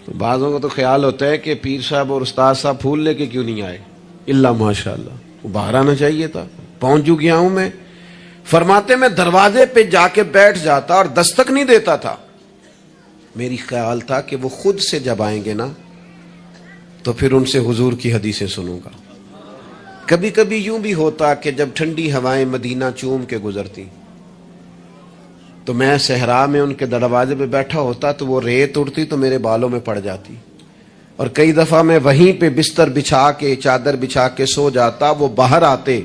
تو بعضوں کو تو خیال ہوتا ہے کہ پیر صاحب اور استاد صاحب پھول لے کے کیوں نہیں آئے، اللہ ماشاء اللہ وہ باہر آنا چاہیے تھا. پہنچ جو گیا ہوں میں. فرماتے میں دروازے پہ جا کے بیٹھ جاتا اور دستک نہیں دیتا تھا. میری خیال تھا کہ وہ خود سے جب آئیں گے نا تو پھر ان سے حضور کی حدیثیں سنوں گا. کبھی کبھی یوں بھی ہوتا کہ جب ٹھنڈی ہوائیں مدینہ چوم کے گزرتی تو میں صحرا میں ان کے دروازے پہ بیٹھا ہوتا تو وہ ریت اڑتی تو میرے بالوں میں پڑ جاتی. اور کئی دفعہ میں وہیں پہ بستر بچھا کے چادر بچھا کے سو جاتا. وہ باہر آتے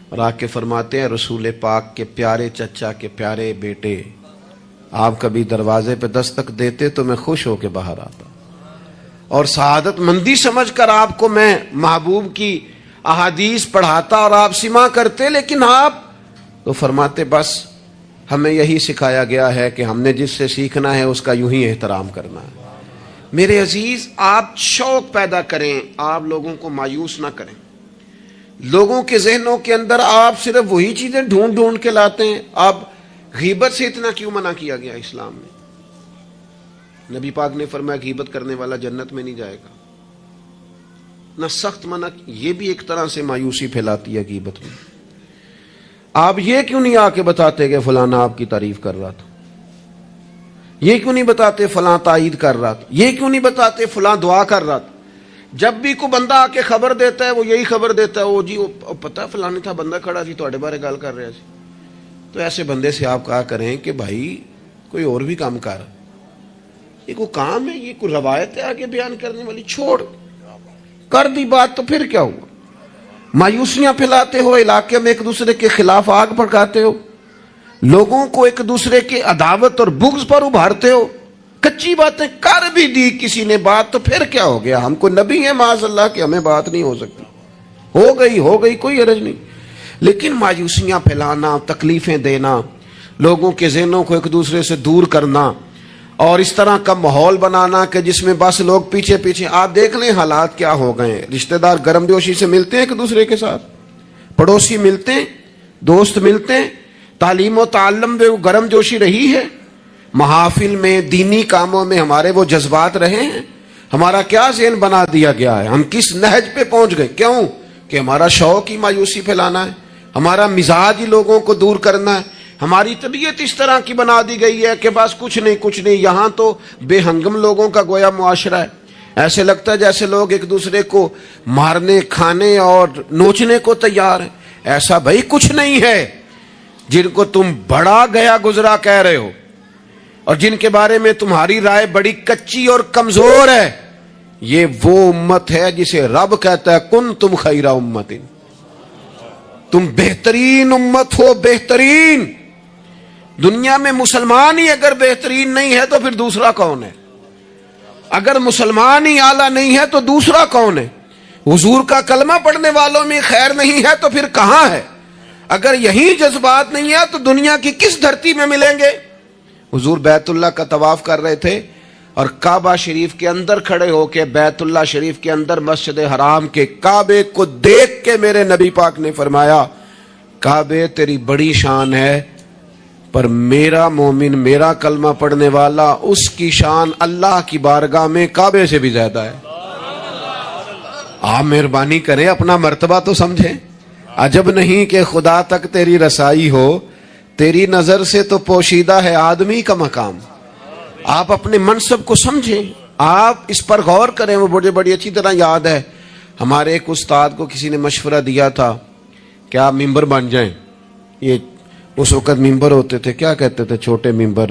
اور آ کے فرماتے ہیں رسول پاک کے پیارے چچا کے پیارے بیٹے، آپ کبھی دروازے پہ دستک دیتے تو میں خوش ہو کے باہر آتا اور سعادت مندی سمجھ کر آپ کو میں محبوب کی احادیث پڑھاتا اور آپ سماع کرتے. لیکن آپ تو فرماتے بس ہمیں یہی سکھایا گیا ہے کہ ہم نے جس سے سیکھنا ہے اس کا یوں ہی احترام کرنا ہے. میرے عزیز، آپ شوق پیدا کریں، آپ لوگوں کو مایوس نہ کریں. لوگوں کے ذہنوں کے اندر آپ صرف وہی چیزیں ڈھونڈ ڈھونڈ کے لاتے ہیں. اب غیبت سے اتنا کیوں منع کیا گیا اسلام میں؟ نبی پاک نے فرمایا غیبت کرنے والا جنت میں نہیں جائے گا. نہ سخت منع. یہ بھی ایک طرح سے مایوسی پھیلاتی ہے غیبت میں. آپ یہ کیوں نہیں آ کے بتاتے کہ فلانا آپ کی تعریف کر رہا تھا؟ یہ کیوں نہیں بتاتے فلاں تائید کر رہا تھا؟ یہ کیوں نہیں بتاتے فلاں دعا کر رہا تھا؟ جب بھی کوئی بندہ آ کے خبر دیتا ہے وہ یہی خبر دیتا ہے، وہ جی وہ پتہ فلانے تھا بندہ کھڑا سی تواڈے بارے گل کر رہا سی. تو ایسے بندے سے آپ کہا کریں کہ بھائی کوئی اور بھی کام کر. یہ کوئی کام ہے، یہ کوئی روایت ہے آگے بیان کرنے والی؟ چھوڑ کر دی بات تو پھر کیا ہوا؟ مایوسیاں پھیلاتے ہو، علاقے میں ایک دوسرے کے خلاف آگ بھڑکاتے ہو، لوگوں کو ایک دوسرے کے عداوت اور بغض پر ابھارتے ہو. کچی باتیں کر بھی دی کسی نے بات تو پھر کیا ہو گیا؟ ہم کو نبی ہیں معاذ اللہ کہ ہمیں بات نہیں ہو سکتی. ہو گئی کوئی حرج نہیں. لیکن مایوسیاں پھیلانا، تکلیفیں دینا، لوگوں کے ذہنوں کو ایک دوسرے سے دور کرنا اور اس طرح کا ماحول بنانا کہ جس میں بس لوگ پیچھے پیچھے. آپ دیکھ لیں حالات کیا ہو گئے ہیں. رشتہ دار گرم جوشی سے ملتے ہیں ایک دوسرے کے ساتھ، پڑوسی ملتے ہیں، دوست ملتے ہیں، تعلیم و تعلم میں وہ گرم جوشی رہی ہے، محافل میں دینی کاموں میں ہمارے وہ جذبات رہے ہیں. ہمارا کیا ذہن بنا دیا گیا ہے؟ ہم کس نہج پہ پہنچ گئے؟ کیوں کہ ہمارا شوق ہی مایوسی پھیلانا ہے، ہمارا مزاج ہی لوگوں کو دور کرنا ہے، ہماری طبیعت اس طرح کی بنا دی گئی ہے کہ بس کچھ نہیں. یہاں تو بے ہنگم لوگوں کا گویا معاشرہ ہے. ایسے لگتا ہے جیسے لوگ ایک دوسرے کو مارنے، کھانے اور نوچنے کو تیار ہیں. ایسا بھائی کچھ نہیں ہے. جن کو تم بڑا گیا گزرا کہہ رہے ہو اور جن کے بارے میں تمہاری رائے بڑی کچی اور کمزور ہے، یہ وہ امت ہے جسے رب کہتا ہے کن تم خیر امت، تم بہترین امت ہو. بہترین دنیا میں مسلمان ہی اگر بہترین نہیں ہے تو پھر دوسرا کون ہے؟ اگر مسلمان ہی اعلیٰ نہیں ہے تو دوسرا کون ہے؟ حضور کا کلمہ پڑھنے والوں میں خیر نہیں ہے تو پھر کہاں ہے؟ اگر یہی جذبات نہیں ہے تو دنیا کی کس دھرتی میں ملیں گے؟ حضور بیت اللہ کا طواف کر رہے تھے اور کعبہ شریف کے اندر کھڑے ہو کے بیت اللہ شریف کے اندر مسجد حرام کے کعبے کو دیکھ کے میرے نبی پاک نے فرمایا کعبے تیری بڑی شان ہے، پر میرا مومن، میرا کلمہ پڑھنے والا، اس کی شان اللہ کی بارگاہ میں کعبے سے بھی زیادہ ہے. آپ مہربانی کریں اپنا مرتبہ تو سمجھیں. عجب نہیں کہ خدا تک تیری رسائی ہو، تیری نظر سے تو پوشیدہ ہے آدمی کا مقام. آپ اپنے منصب کو سمجھیں، آپ اس پر غور کریں. وہ بڑی اچھی طرح یاد ہے ہمارے ایک استاد کو کسی نے مشورہ دیا تھا کہ آپ ممبر بن جائیں. یہ اس وقت ممبر ہوتے تھے، کیا کہتے تھے، چھوٹے ممبر،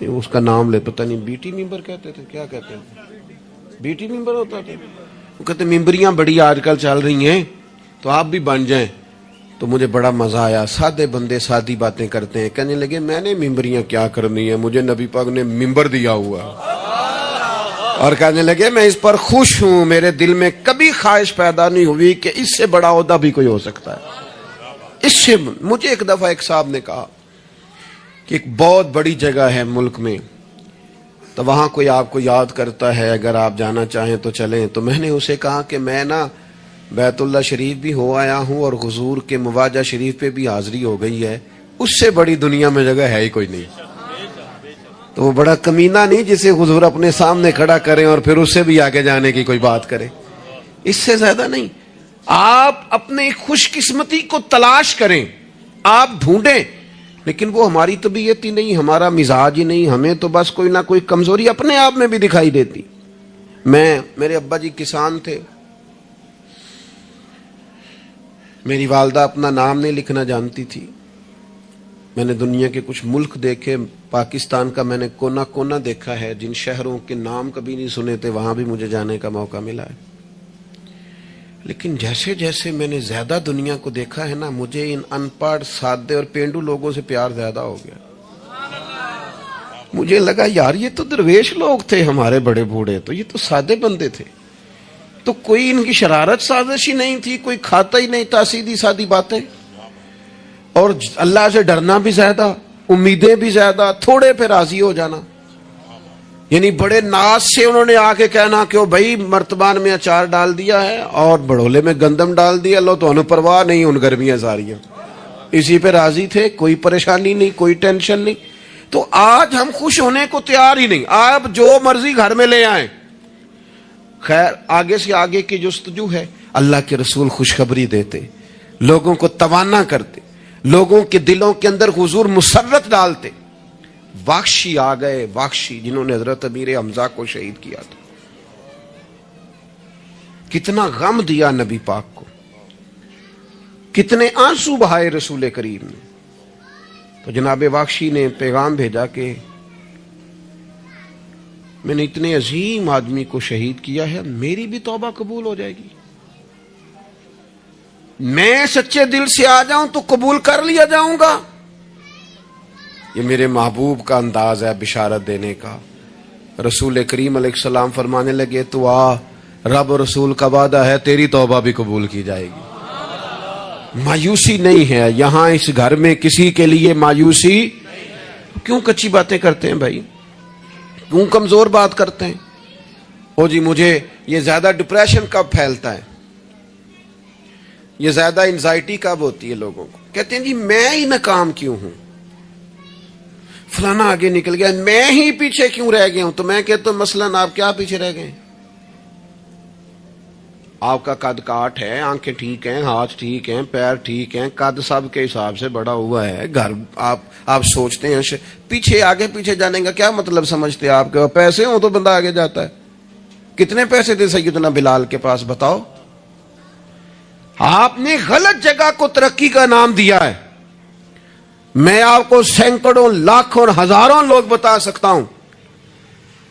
اس کا نام لے پتہ نہیں، بیٹی ممبر کہتے تھے، کیا کہتے تھے، بیٹی ممبر ہوتا تھا. وہ کہتے ممبریاں بڑی آج کل چل رہی ہیں تو آپ بھی بن جائیں. تو مجھے بڑا مزہ آیا. سادے بندے سادی باتیں کرتے ہیں. کہنے لگے میں نے ممبریاں کیا کرنی ہے، مجھے نبی پاک نے ممبر دیا ہوا. اور کہنے لگے میں اس پر خوش ہوں، میرے دل میں کبھی خواہش پیدا نہیں ہوئی کہ اس سے بڑا عہدہ بھی کوئی ہو سکتا ہے۔ اس سے مجھے ایک دفعہ ایک صاحب نے کہا کہ ایک بہت بڑی جگہ ہے ملک میں، تو وہاں کوئی آپ کو یاد کرتا ہے، اگر آپ جانا چاہیں تو چلیں۔ تو میں نے اسے کہا کہ میں نا بیت اللہ شریف بھی ہو آیا ہوں اور حضور کے مواجہ شریف پہ بھی حاضری ہو گئی ہے، اس سے بڑی دنیا میں جگہ ہے ہی کوئی نہیں۔ تو وہ بڑا کمینہ نہیں جسے حضور اپنے سامنے کھڑا کریں اور پھر اس سے بھی آگے جانے کی کوئی بات کرے، اس سے زیادہ نہیں۔ آپ اپنے خوش قسمتی کو تلاش کریں، آپ ڈھونڈیں، لیکن وہ ہماری طبیعت ہی نہیں، ہمارا مزاج ہی نہیں، ہمیں تو بس کوئی نہ کوئی کمزوری اپنے آپ میں بھی دکھائی دیتی۔ میرے ابا جی کسان تھے، میری والدہ اپنا نام نہیں لکھنا جانتی تھی۔ میں نے دنیا کے کچھ ملک دیکھے، پاکستان کا میں نے کونا کونا دیکھا ہے، جن شہروں کے نام کبھی نہیں سنے تھے وہاں بھی مجھے جانے کا موقع ملا ہے۔ لیکن جیسے جیسے میں نے زیادہ دنیا کو دیکھا ہے نا، مجھے ان ان پڑھ، سادے اور پینڈو لوگوں سے پیار زیادہ ہو گیا۔ مجھے لگا یار یہ تو درویش لوگ تھے ہمارے بڑے بوڑھے، تو یہ تو سادے بندے تھے، تو کوئی ان کی شرارت سازش ہی نہیں تھی، کوئی کھاتا ہی نہیں تھا، سیدھی سادی باتیں، اور اللہ سے ڈرنا بھی زیادہ، امیدیں بھی زیادہ، تھوڑے پہ راضی ہو جانا۔ یعنی بڑے ناز سے انہوں نے آ کے کہنا کہ وہ بھائی مرتبان میں اچار ڈال دیا ہے اور بڑولے میں گندم ڈال دیا، لو تو انہیں پرواہ نہیں، ان گرمیاں ساریاں اسی پہ راضی تھے، کوئی پریشانی نہیں، کوئی ٹینشن نہیں۔ تو آج ہم خوش ہونے کو تیار ہی نہیں، آپ جو مرضی گھر میں لے آئیں۔ خیر، آگے سے آگے کی جستجو ہے۔ اللہ کے رسول خوشخبری دیتے، لوگوں کو توانا کرتے، لوگوں کے دلوں کے اندر حضور مسرت ڈالتے۔ واخشی آ گئے، واخشی جنہوں نے حضرت امیر حمزہ کو شہید کیا تھا، کتنا غم دیا نبی پاک کو، کتنے آنسو بہائے رسول کریم نے۔ تو جناب واخشی نے پیغام بھیجا کہ میں نے اتنے عظیم آدمی کو شہید کیا ہے، میری بھی توبہ قبول ہو جائے گی؟ میں سچے دل سے آ جاؤں تو قبول کر لیا جاؤں گا؟ یہ میرے محبوب کا انداز ہے بشارت دینے کا۔ رسول کریم علیہ السلام فرمانے لگے تو آ، رب و رسول کا وعدہ ہے تیری توبہ بھی قبول کی جائے گی۔ مایوسی نہیں ہے یہاں اس گھر میں، کسی کے لیے مایوسی۔ کیوں کچی باتیں کرتے ہیں بھائی؟ کیوں کمزور بات کرتے ہیں؟ او جی مجھے یہ زیادہ ڈپریشن کب پھیلتا ہے، یہ زیادہ انزائٹی کب ہوتی ہے لوگوں کو؟ کہتے ہیں جی میں ہی ناکام کیوں ہوں، فلانا آگے نکل گیا، میں ہی پیچھے کیوں رہ گیا ہوں؟ تو میں کہتا ہوں مثلاً آپ کیا پیچھے رہ گئے؟ آپ کا قد کاٹ ہے، آنکھیں ٹھیک ہیں، ہاتھ ٹھیک ہیں، پیر ٹھیک ہیں، قد سب کے حساب سے بڑا ہوا ہے، گھر آپ سوچتے ہیں پیچھے آگے پیچھے جانے کا کیا مطلب سمجھتے ہیں؟ آپ کے پیسے ہوں تو بندہ آگے جاتا ہے۔ کتنے پیسے تھے سیدنا بلال کے پاس بتاؤ؟ آپ نے غلط جگہ کو ترقی کا نام دیا ہے۔ میں آپ کو سینکڑوں، لاکھوں، ہزاروں لوگ بتا سکتا ہوں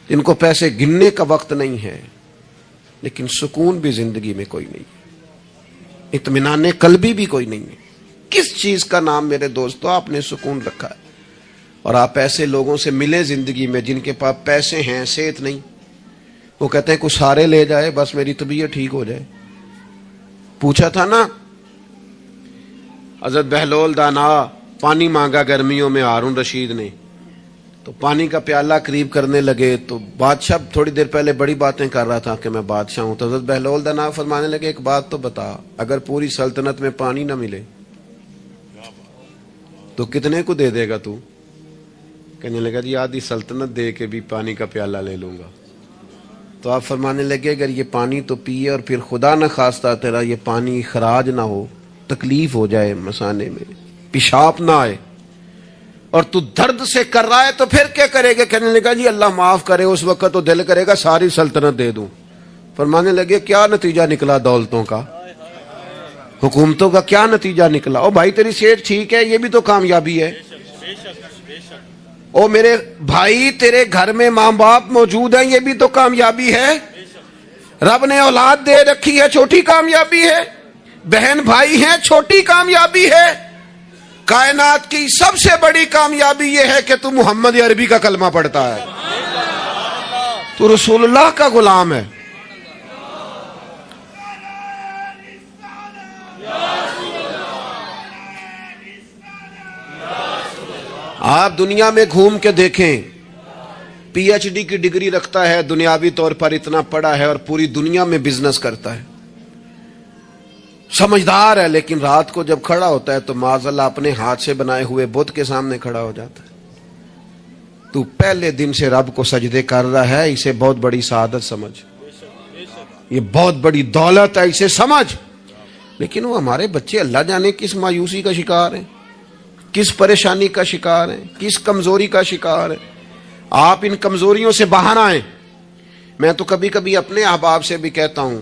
جن کو پیسے گننے کا وقت نہیں ہے، لیکن سکون بھی زندگی میں کوئی نہیں ہے، اطمینان قلبی بھی کوئی نہیں ہے۔ کس چیز کا نام میرے دوستو آپ نے سکون رکھا ہے؟ اور آپ ایسے لوگوں سے ملیں زندگی میں جن کے پاس پیسے ہیں، صحت نہیں، وہ کہتے ہیں کچھ سارے لے جائے بس میری طبیعت ٹھیک ہو جائے۔ پوچھا تھا نا حضرت بہلول دانا، پانی مانگا گرمیوں میں ہارون رشید نے، تو پانی کا پیالہ قریب کرنے لگے تو بادشاہ تھوڑی دیر پہلے بڑی باتیں کر رہا تھا کہ میں بادشاہ ہوں، تو حضرت بہلول دانا فرمانے لگے ایک بات تو بتا، اگر پوری سلطنت میں پانی نہ ملے تو کتنے کو دے دے گا تو؟ کہنے لگا جی آدھی سلطنت دے کے بھی پانی کا پیالہ لے لوں گا۔ تو آپ فرمانے لگے اگر یہ پانی تو پیے اور پھر خدا نہ خواستہ تیرا یہ پانی خراج نہ ہو، تکلیف ہو جائے مسانے میں، پیشاب نہ آئے، اور تو درد سے کر رہا ہے تو پھر کیا کرے گا؟ کہنے لگا جی اللہ معاف کرے، اس وقت تو دل کرے گا ساری سلطنت دے دوں۔ فرمانے لگے کیا نتیجہ نکلا دولتوں کا، حکومتوں کا کیا نتیجہ نکلا؟ او بھائی تیری صحت ٹھیک ہے، یہ بھی تو کامیابی ہے۔ او میرے بھائی تیرے گھر میں ماں باپ موجود ہیں، یہ بھی تو کامیابی ہے۔ رب نے اولاد دے رکھی ہے، چھوٹی کامیابی ہے۔ بہن بھائی ہیں، چھوٹی کامیابی ہے۔ کائنات کی سب سے بڑی کامیابی یہ ہے کہ تو محمد عربی کا کلمہ پڑھتا ہے۔ تو رسول اللہ کا غلام ہے. آپ دنیا میں گھوم کے دیکھیں, پی ایچ ڈی کی ڈگری رکھتا ہے, دنیاوی طور پر اتنا پڑھا ہے اور پوری دنیا میں بزنس کرتا ہے, سمجھدار ہے, لیکن رات کو جب کھڑا ہوتا ہے تو معاذ اللہ اپنے ہاتھ سے بنائے ہوئے بت کے سامنے کھڑا ہو جاتا ہے. تو پہلے دن سے رب کو سجدے کر رہا ہے, اسے بہت بڑی سعادت سمجھ, یہ بہت بڑی دولت ہے, اسے سمجھ. لیکن وہ ہمارے بچے اللہ جانے کس مایوسی کا شکار ہیں, کس پریشانی کا شکار ہیں, کس کمزوری کا شکار ہیں. آپ ان کمزوریوں سے باہر آئیں. میں تو کبھی کبھی اپنے احباب سے بھی کہتا ہوں,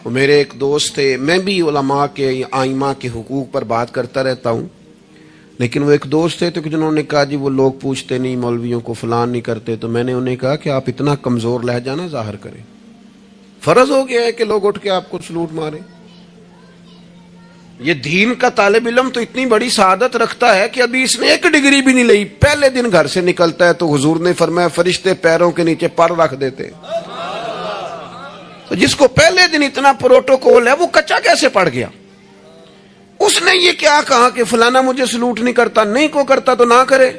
وہ میرے ایک دوست تھے, میں بھی علماء کے آئمہ کے حقوق پر بات کرتا رہتا ہوں, لیکن وہ ایک دوست تھے تو جنہوں نے کہا جی وہ لوگ پوچھتے نہیں, مولویوں کو فلان نہیں کرتے. تو میں نے انہیں کہا کہ آپ اتنا کمزور لہجہ نہ ظاہر کریں, فرض ہو گیا ہے کہ لوگ اٹھ کے آپ کو سلوٹ ماریں. یہ دین کا طالب علم تو اتنی بڑی سعادت رکھتا ہے کہ ابھی اس نے ایک ڈگری بھی نہیں لئی, پہلے دن گھر سے نکلتا ہے تو حضور نے فرمایا فرشتے پیروں کے نیچے پر رکھ دیتے. تو جس کو پہلے دن اتنا پروٹوکول ہے وہ کچا کیسے پڑ گیا؟ اس نے یہ کیا کہا کہ فلانا مجھے سلوٹ نہیں کرتا, نہیں کو کرتا تو نہ کرے.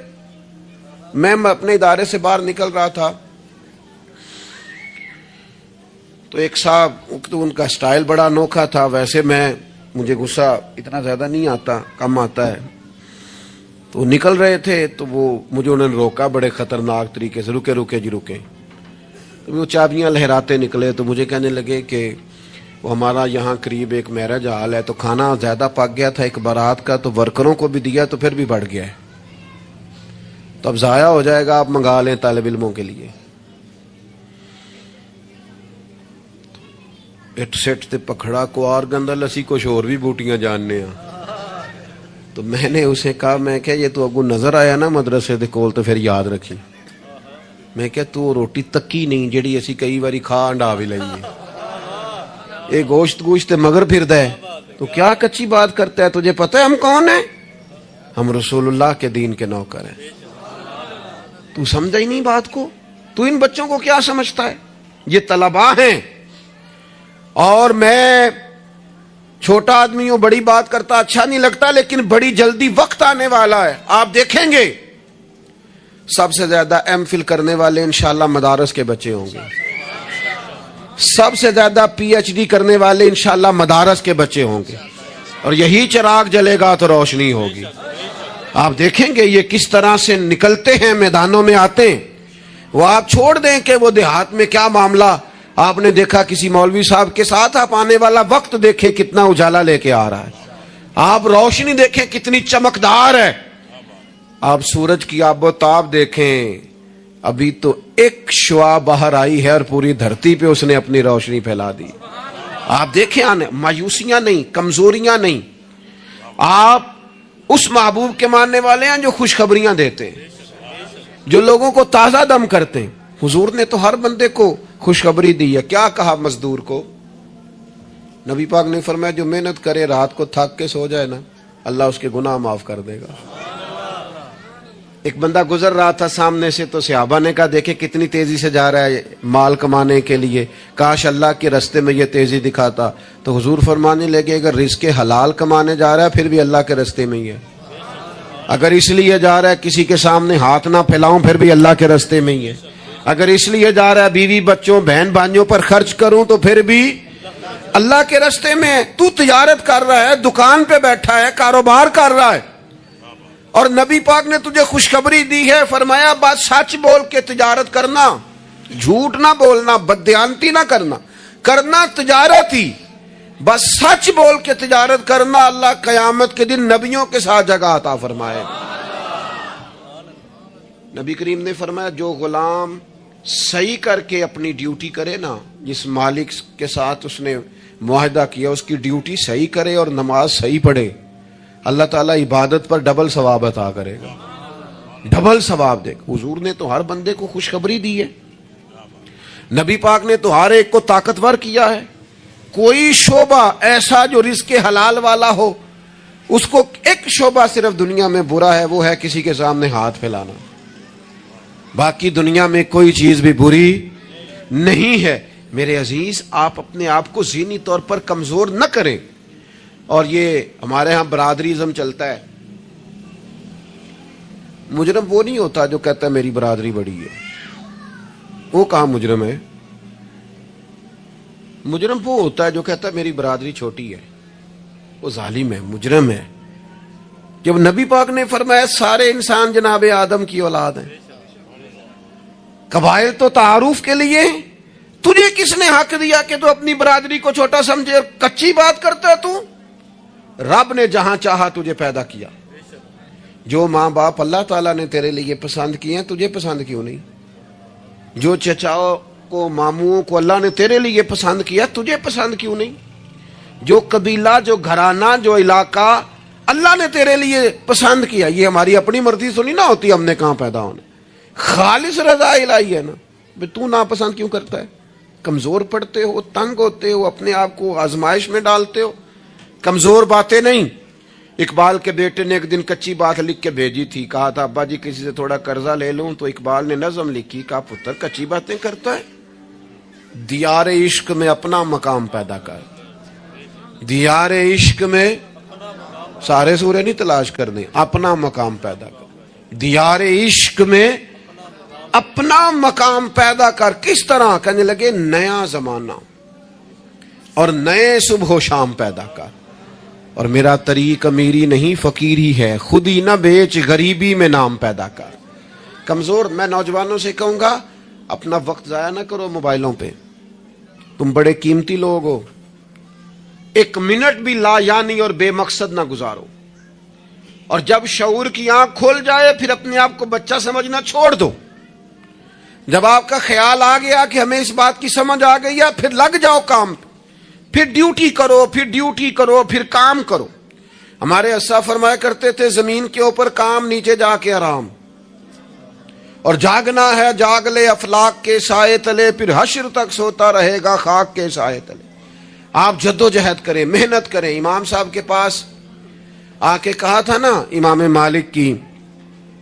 میں اپنے ادارے سے باہر نکل رہا تھا تو ایک صاحب, تو ان کا سٹائل بڑا انوکھا تھا. ویسے مجھے غصہ اتنا زیادہ نہیں آتا, کم آتا ہے. تو نکل رہے تھے تو مجھے انہوں نے روکا بڑے خطرناک طریقے سے, رکے رکے جی رکے. تو وہ چابیاں لہراتے نکلے تو مجھے کہنے لگے کہ وہ ہمارا یہاں قریب ایک میرج ہال ہے, تو کھانا زیادہ پک گیا تھا ایک بارات کا, تو ورکروں کو بھی دیا تو پھر بھی بڑھ گیا ہے, تو اب ضائع ہو جائے گا, آپ منگا لیں طالب علموں کے لیے. اٹ سٹ تے پکھڑا کوار گندا لسی کچھ اور بھی بوٹیاں جاننے ہیں. تو میں نے اسے کہا, میں کہ یہ تو اگو نظر آیا نا مدرسے دے کول تو پھر یاد رکھی. میں کہ تو روٹی تکی نہیں جیڑی اسی کئی باری کھا انڈا بھی لئیے, یہ گوشت مگر پھردا ہے, تو کیا کچی بات کرتا ہے؟ تجھے پتہ ہے ہم کون ہیں؟ ہم رسول اللہ کے دین کے نوکر ہیں. تو سمجھا ہی نہیں بات کو. تو ان بچوں کو کیا سمجھتا ہے؟ یہ طلباء ہیں, اور میں چھوٹا آدمی ہوں, بڑی بات کرتا اچھا نہیں لگتا, لیکن بڑی جلدی وقت آنے والا ہے, آپ دیکھیں گے سب سے زیادہ ایم فل کرنے والے انشاءاللہ مدارس کے بچے ہوں گے, سب سے زیادہ پی ایچ ڈی کرنے والے انشاءاللہ مدارس کے بچے ہوں گے, اور یہی چراغ جلے گا تو روشنی ہوگی. آپ دیکھیں گے یہ کس طرح سے نکلتے ہیں, میدانوں میں آتے ہیں. وہ آپ چھوڑ دیں کہ وہ دیہات میں کیا معاملہ, آپ نے دیکھا کسی مولوی صاحب کے ساتھ, آپ آنے والا وقت دیکھیں کتنا اجالا لے کے آ رہا ہے, آپ روشنی دیکھیں کتنی چمکدار ہے, آپ سورج کی آب و تاب دیکھیں, ابھی تو ایک شعاع باہر آئی ہے اور پوری دھرتی پہ اس نے اپنی روشنی پھیلا دی. آپ دیکھیں, مایوسیاں نہیں, کمزوریاں نہیں. آپ اس محبوب کے ماننے والے ہیں جو خوشخبریاں دیتے ہیں, جو لوگوں کو تازہ دم کرتے ہیں. حضور نے تو ہر بندے کو خوشخبری دی ہے. کیا کہا مزدور کو؟ نبی پاک نے فرمایا جو محنت کرے رات کو تھک کے سو جائے نا, اللہ اس کے گناہ معاف کر دے گا. ایک بندہ گزر رہا تھا سامنے سے, تو صحابہ نے کہا دیکھیں کتنی تیزی سے جا رہا ہے مال کمانے کے لیے, کاش اللہ کے رستے میں یہ تیزی دکھاتا. تو حضور فرمانے لگے اگر رزق حلال کمانے جا رہا ہے پھر بھی اللہ کے رستے میں ہی ہے, اگر اس لیے جا رہا ہے کسی کے سامنے ہاتھ نہ پھیلاؤں پھر بھی اللہ کے رستے میں ہی ہے, اگر اس لیے جا رہا ہے بیوی بچوں بہن بھائیوں پر خرچ کروں تو پھر بھی اللہ کے رستے میں ہے. تو تجارت کر رہا ہے, دکان پہ بیٹھا ہے, کاروبار کر رہا ہے, اور نبی پاک نے تجھے خوشخبری دی ہے, فرمایا بات سچ بول کے تجارت کرنا, جھوٹ نہ بولنا, بددیانتی نہ کرنا, کرنا تجارت ہی, بس سچ بول کے تجارت کرنا. اللہ قیامت کے دن نبیوں کے ساتھ جگہ عطا فرمائے. نبی کریم نے فرمایا جو غلام صحیح کر کے اپنی ڈیوٹی کرے نا, جس مالک کے ساتھ اس نے معاہدہ کیا اس کی ڈیوٹی صحیح کرے اور نماز صحیح پڑھے, اللہ تعالیٰ عبادت پر ڈبل ثواب عطا کرے گا, ڈبل ثواب دے گا. حضور نے تو ہر بندے کو خوشخبری دی ہے, نبی پاک نے تو ہر ایک کو طاقتور کیا ہے. کوئی شعبہ ایسا جو رزق حلال والا ہو, اس کو ایک شعبہ صرف دنیا میں برا ہے, وہ ہے کسی کے سامنے ہاتھ پھیلانا. باقی دنیا میں کوئی چیز بھی بری نہیں ہے۔ میرے عزیز، آپ اپنے آپ کو ذہنی طور پر کمزور نہ کریں۔ اور یہ ہمارے ہاں برادریزم چلتا ہے، مجرم وہ نہیں ہوتا جو کہتا ہے میری برادری بڑی ہے، وہ کہاں مجرم ہے؟ مجرم وہ ہوتا ہے جو کہتا ہے میری برادری چھوٹی ہے، وہ ظالم ہے، مجرم ہے۔ جب نبی پاک نے فرمایا سارے انسان جناب آدم کی اولاد ہیں، قبائل تو تعارف کے لیے ہیں، تجھے کس نے حق دیا کہ تو اپنی برادری کو چھوٹا سمجھے اور کچی بات کرتا ہے؟ تو رب نے جہاں چاہا تجھے پیدا کیا۔ جو ماں باپ اللہ تعالیٰ نے تیرے لیے پسند کیے ہیں، تجھے پسند کیوں نہیں؟ جو چچاؤں کو، ماموں کو اللہ نے تیرے لیے پسند کیا، تجھے پسند کیوں نہیں؟ جو قبیلہ، جو گھرانہ، جو علاقہ اللہ نے تیرے لیے پسند کیا، یہ ہماری اپنی مرضی سنی نہ ہوتی، ہم نے کہاں پیدا ہونا، خالص رضا الہی ہے نا۔ تو ناپسند کیوں کرتا ہے؟ کمزور پڑتے ہو، تنگ ہوتے ہو، اپنے آپ کو آزمائش میں ڈالتے ہو۔ کمزور باتیں نہیں۔ اقبال کے بیٹے نے ایک دن کچی بات لکھ کے بھیجی تھی، کہا تھا ابا جی کسی سے تھوڑا قرضہ لے لوں، تو اقبال نے نظم لکھی، کہا پتر کچی باتیں کرتا ہے، دیار عشق میں اپنا مقام پیدا کر۔ دیار عشق میں سارے سورے نہیں تلاش کرنے، اپنا مقام پیدا کر۔ دیار عشق میں اپنا مقام پیدا کر۔ کس طرح؟ کہنے لگے نیا زمانہ اور نئے صبح و شام پیدا کر۔ اور میرا طریق امیری نہیں فقیری ہے، خود ہی نہ بیچ غریبی میں نام پیدا کر۔ کمزور، میں نوجوانوں سے کہوں گا اپنا وقت ضائع نہ کرو موبائلوں پہ، تم بڑے قیمتی لوگ ہو، ایک منٹ بھی لا یعنی اور بے مقصد نہ گزارو۔ اور جب شعور کی آنکھ کھول جائے پھر اپنے آپ کو بچہ سمجھنا چھوڑ دو۔ جب آپ کا خیال آ گیا کہ ہمیں اس بات کی سمجھ آ گئی ہے، پھر لگ جاؤ کام پہ، پھر ڈیوٹی کرو، پھر ڈیوٹی کرو، پھر کام کرو۔ ہمارے اسا فرمایا کرتے تھے زمین کے اوپر کام، نیچے جا کے آرام۔ اور جاگنا ہے جاگ لے افلاک کے سائے تلے، پھر حشر تک سوتا رہے گا خاک کے سائے تلے۔ آپ جدوجہد کریں، محنت کریں۔ امام صاحب کے پاس آ کے کہا تھا نا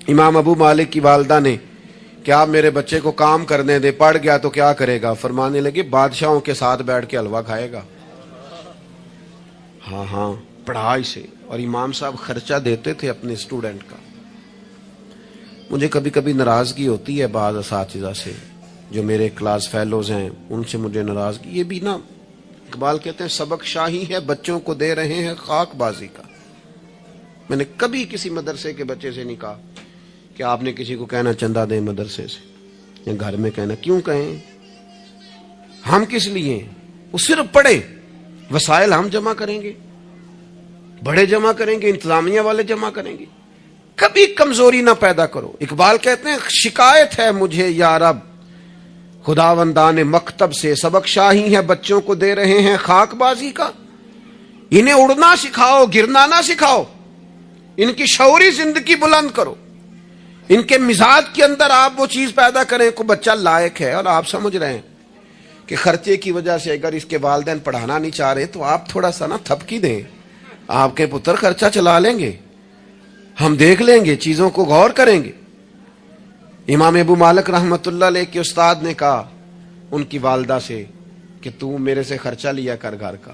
امام ابو مالک کی والدہ نے کہ آپ میرے بچے کو کام کرنے دے، پڑھ گیا تو کیا کرے گا؟ فرمانے لگے بادشاہوں کے ساتھ بیٹھ کے حلوہ کھائے گا۔ ہاں پڑھائی سے۔ اور امام صاحب خرچہ دیتے تھے اپنے اسٹوڈنٹ کا۔ مجھے کبھی کبھی ناراضگی ہوتی ہے بعض اساتذہ سے، جو میرے کلاس فیلوز ہیں ان سے مجھے ناراضگی۔ یہ بھی نا اقبال کہتے ہیں سبق شاہی ہے بچوں کو دے رہے ہیں خاک بازی کا۔ میں نے کبھی کسی مدرسے کے بچے سے نہیں کہا کہ آپ نے کسی کو کہنا چندہ دیں مدرسے سے، یا گھر میں کہنا، کیوں کہیں؟ ہم کس لیے؟ وہ صرف پڑھے، وسائل ہم جمع کریں گے، بڑے جمع کریں گے، انتظامیہ والے جمع کریں گے۔ کبھی کمزوری نہ پیدا کرو۔ اقبال کہتے ہیں شکایت ہے مجھے یا رب خداوندان مکتب سے، سبق شاہی ہے بچوں کو دے رہے ہیں خاک بازی کا۔ انہیں اڑنا سکھاؤ، گرنا نہ سکھاؤ، ان کی شعوری زندگی بلند کرو، ان کے مزاج کے اندر آپ وہ چیز پیدا کریں کو بچہ لائق ہے۔ اور آپ سمجھ رہے ہیں کہ خرچے کی وجہ سے اگر اس کے والدین پڑھانا نہیں چاہ رہے تو آپ تھوڑا سا نا تھپکی دیں، آپ کے پتر خرچہ چلا لیں گے، ہم دیکھ لیں گے، چیزوں کو غور کریں گے۔ امام ابو مالک رحمت اللہ علیہ کے استاد نے کہا ان کی والدہ سے کہ تو میرے سے خرچہ لیا کر گھر کا،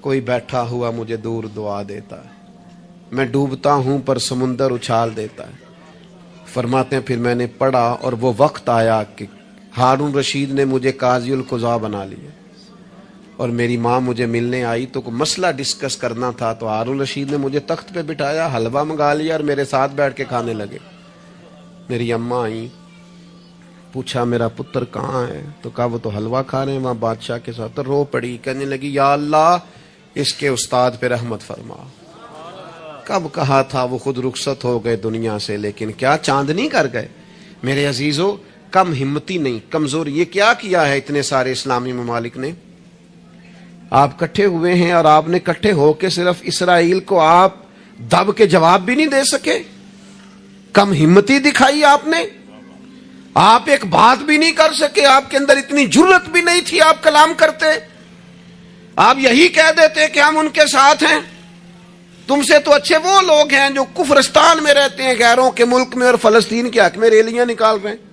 کوئی بیٹھا ہوا مجھے دور دعا دیتا ہے، میں ڈوبتا ہوں پر سمندر اچھال دیتا ہے۔ فرماتے ہیں پھر میں نے پڑھا اور وہ وقت آیا کہ ہارون رشید نے مجھے قاضی القضاء بنا لیا، اور میری ماں مجھے ملنے آئی تو کوئی مسئلہ ڈسکس کرنا تھا، تو ہارون رشید نے مجھے تخت پہ بٹھایا، حلوہ منگا لیا اور میرے ساتھ بیٹھ کے کھانے لگے۔ میری اماں آئیں، پوچھا میرا پتر کہاں ہے؟ تو کہا وہ تو حلوہ کھا رہے ہیں وہاں بادشاہ کے ساتھ۔ تو رو پڑی، کہنے لگی یا اللہ اس کے استاد پہ رحمت فرما۔ کب کہا تھا وہ خود رخصت ہو گئے دنیا سے، لیکن کیا چاندنی کر گئے۔ میرے عزیزو، کم ہمتی نہیں، کمزور۔ یہ کیا کیا ہے اتنے سارے اسلامی ممالک نے؟ آپ کٹھے ہوئے ہیں اور آپ نے کٹھے ہو کے صرف اسرائیل کو آپ دب کے جواب بھی نہیں دے سکے۔ کم ہمتی دکھائی آپ نے، آپ ایک بات بھی نہیں کر سکے، آپ کے اندر اتنی جرت بھی نہیں تھی آپ کلام کرتے۔ آپ یہی کہہ دیتے کہ ہم ان کے ساتھ ہیں۔ تم سے تو اچھے وہ لوگ ہیں جو کفرستان میں رہتے ہیں، غیروں کے ملک میں اور فلسطین کے حق میں ریلیاں نکال رہے ہیں۔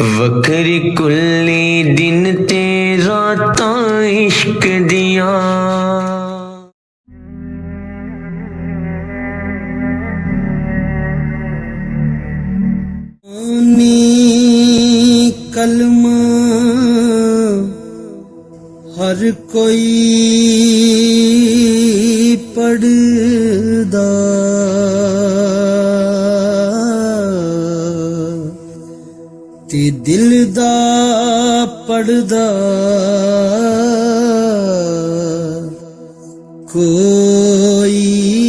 وکری کلی دن تے راتاں عشق دیاں کلمہ ہر کوئی پڑھدا تے دل دا پڑھدا کوئی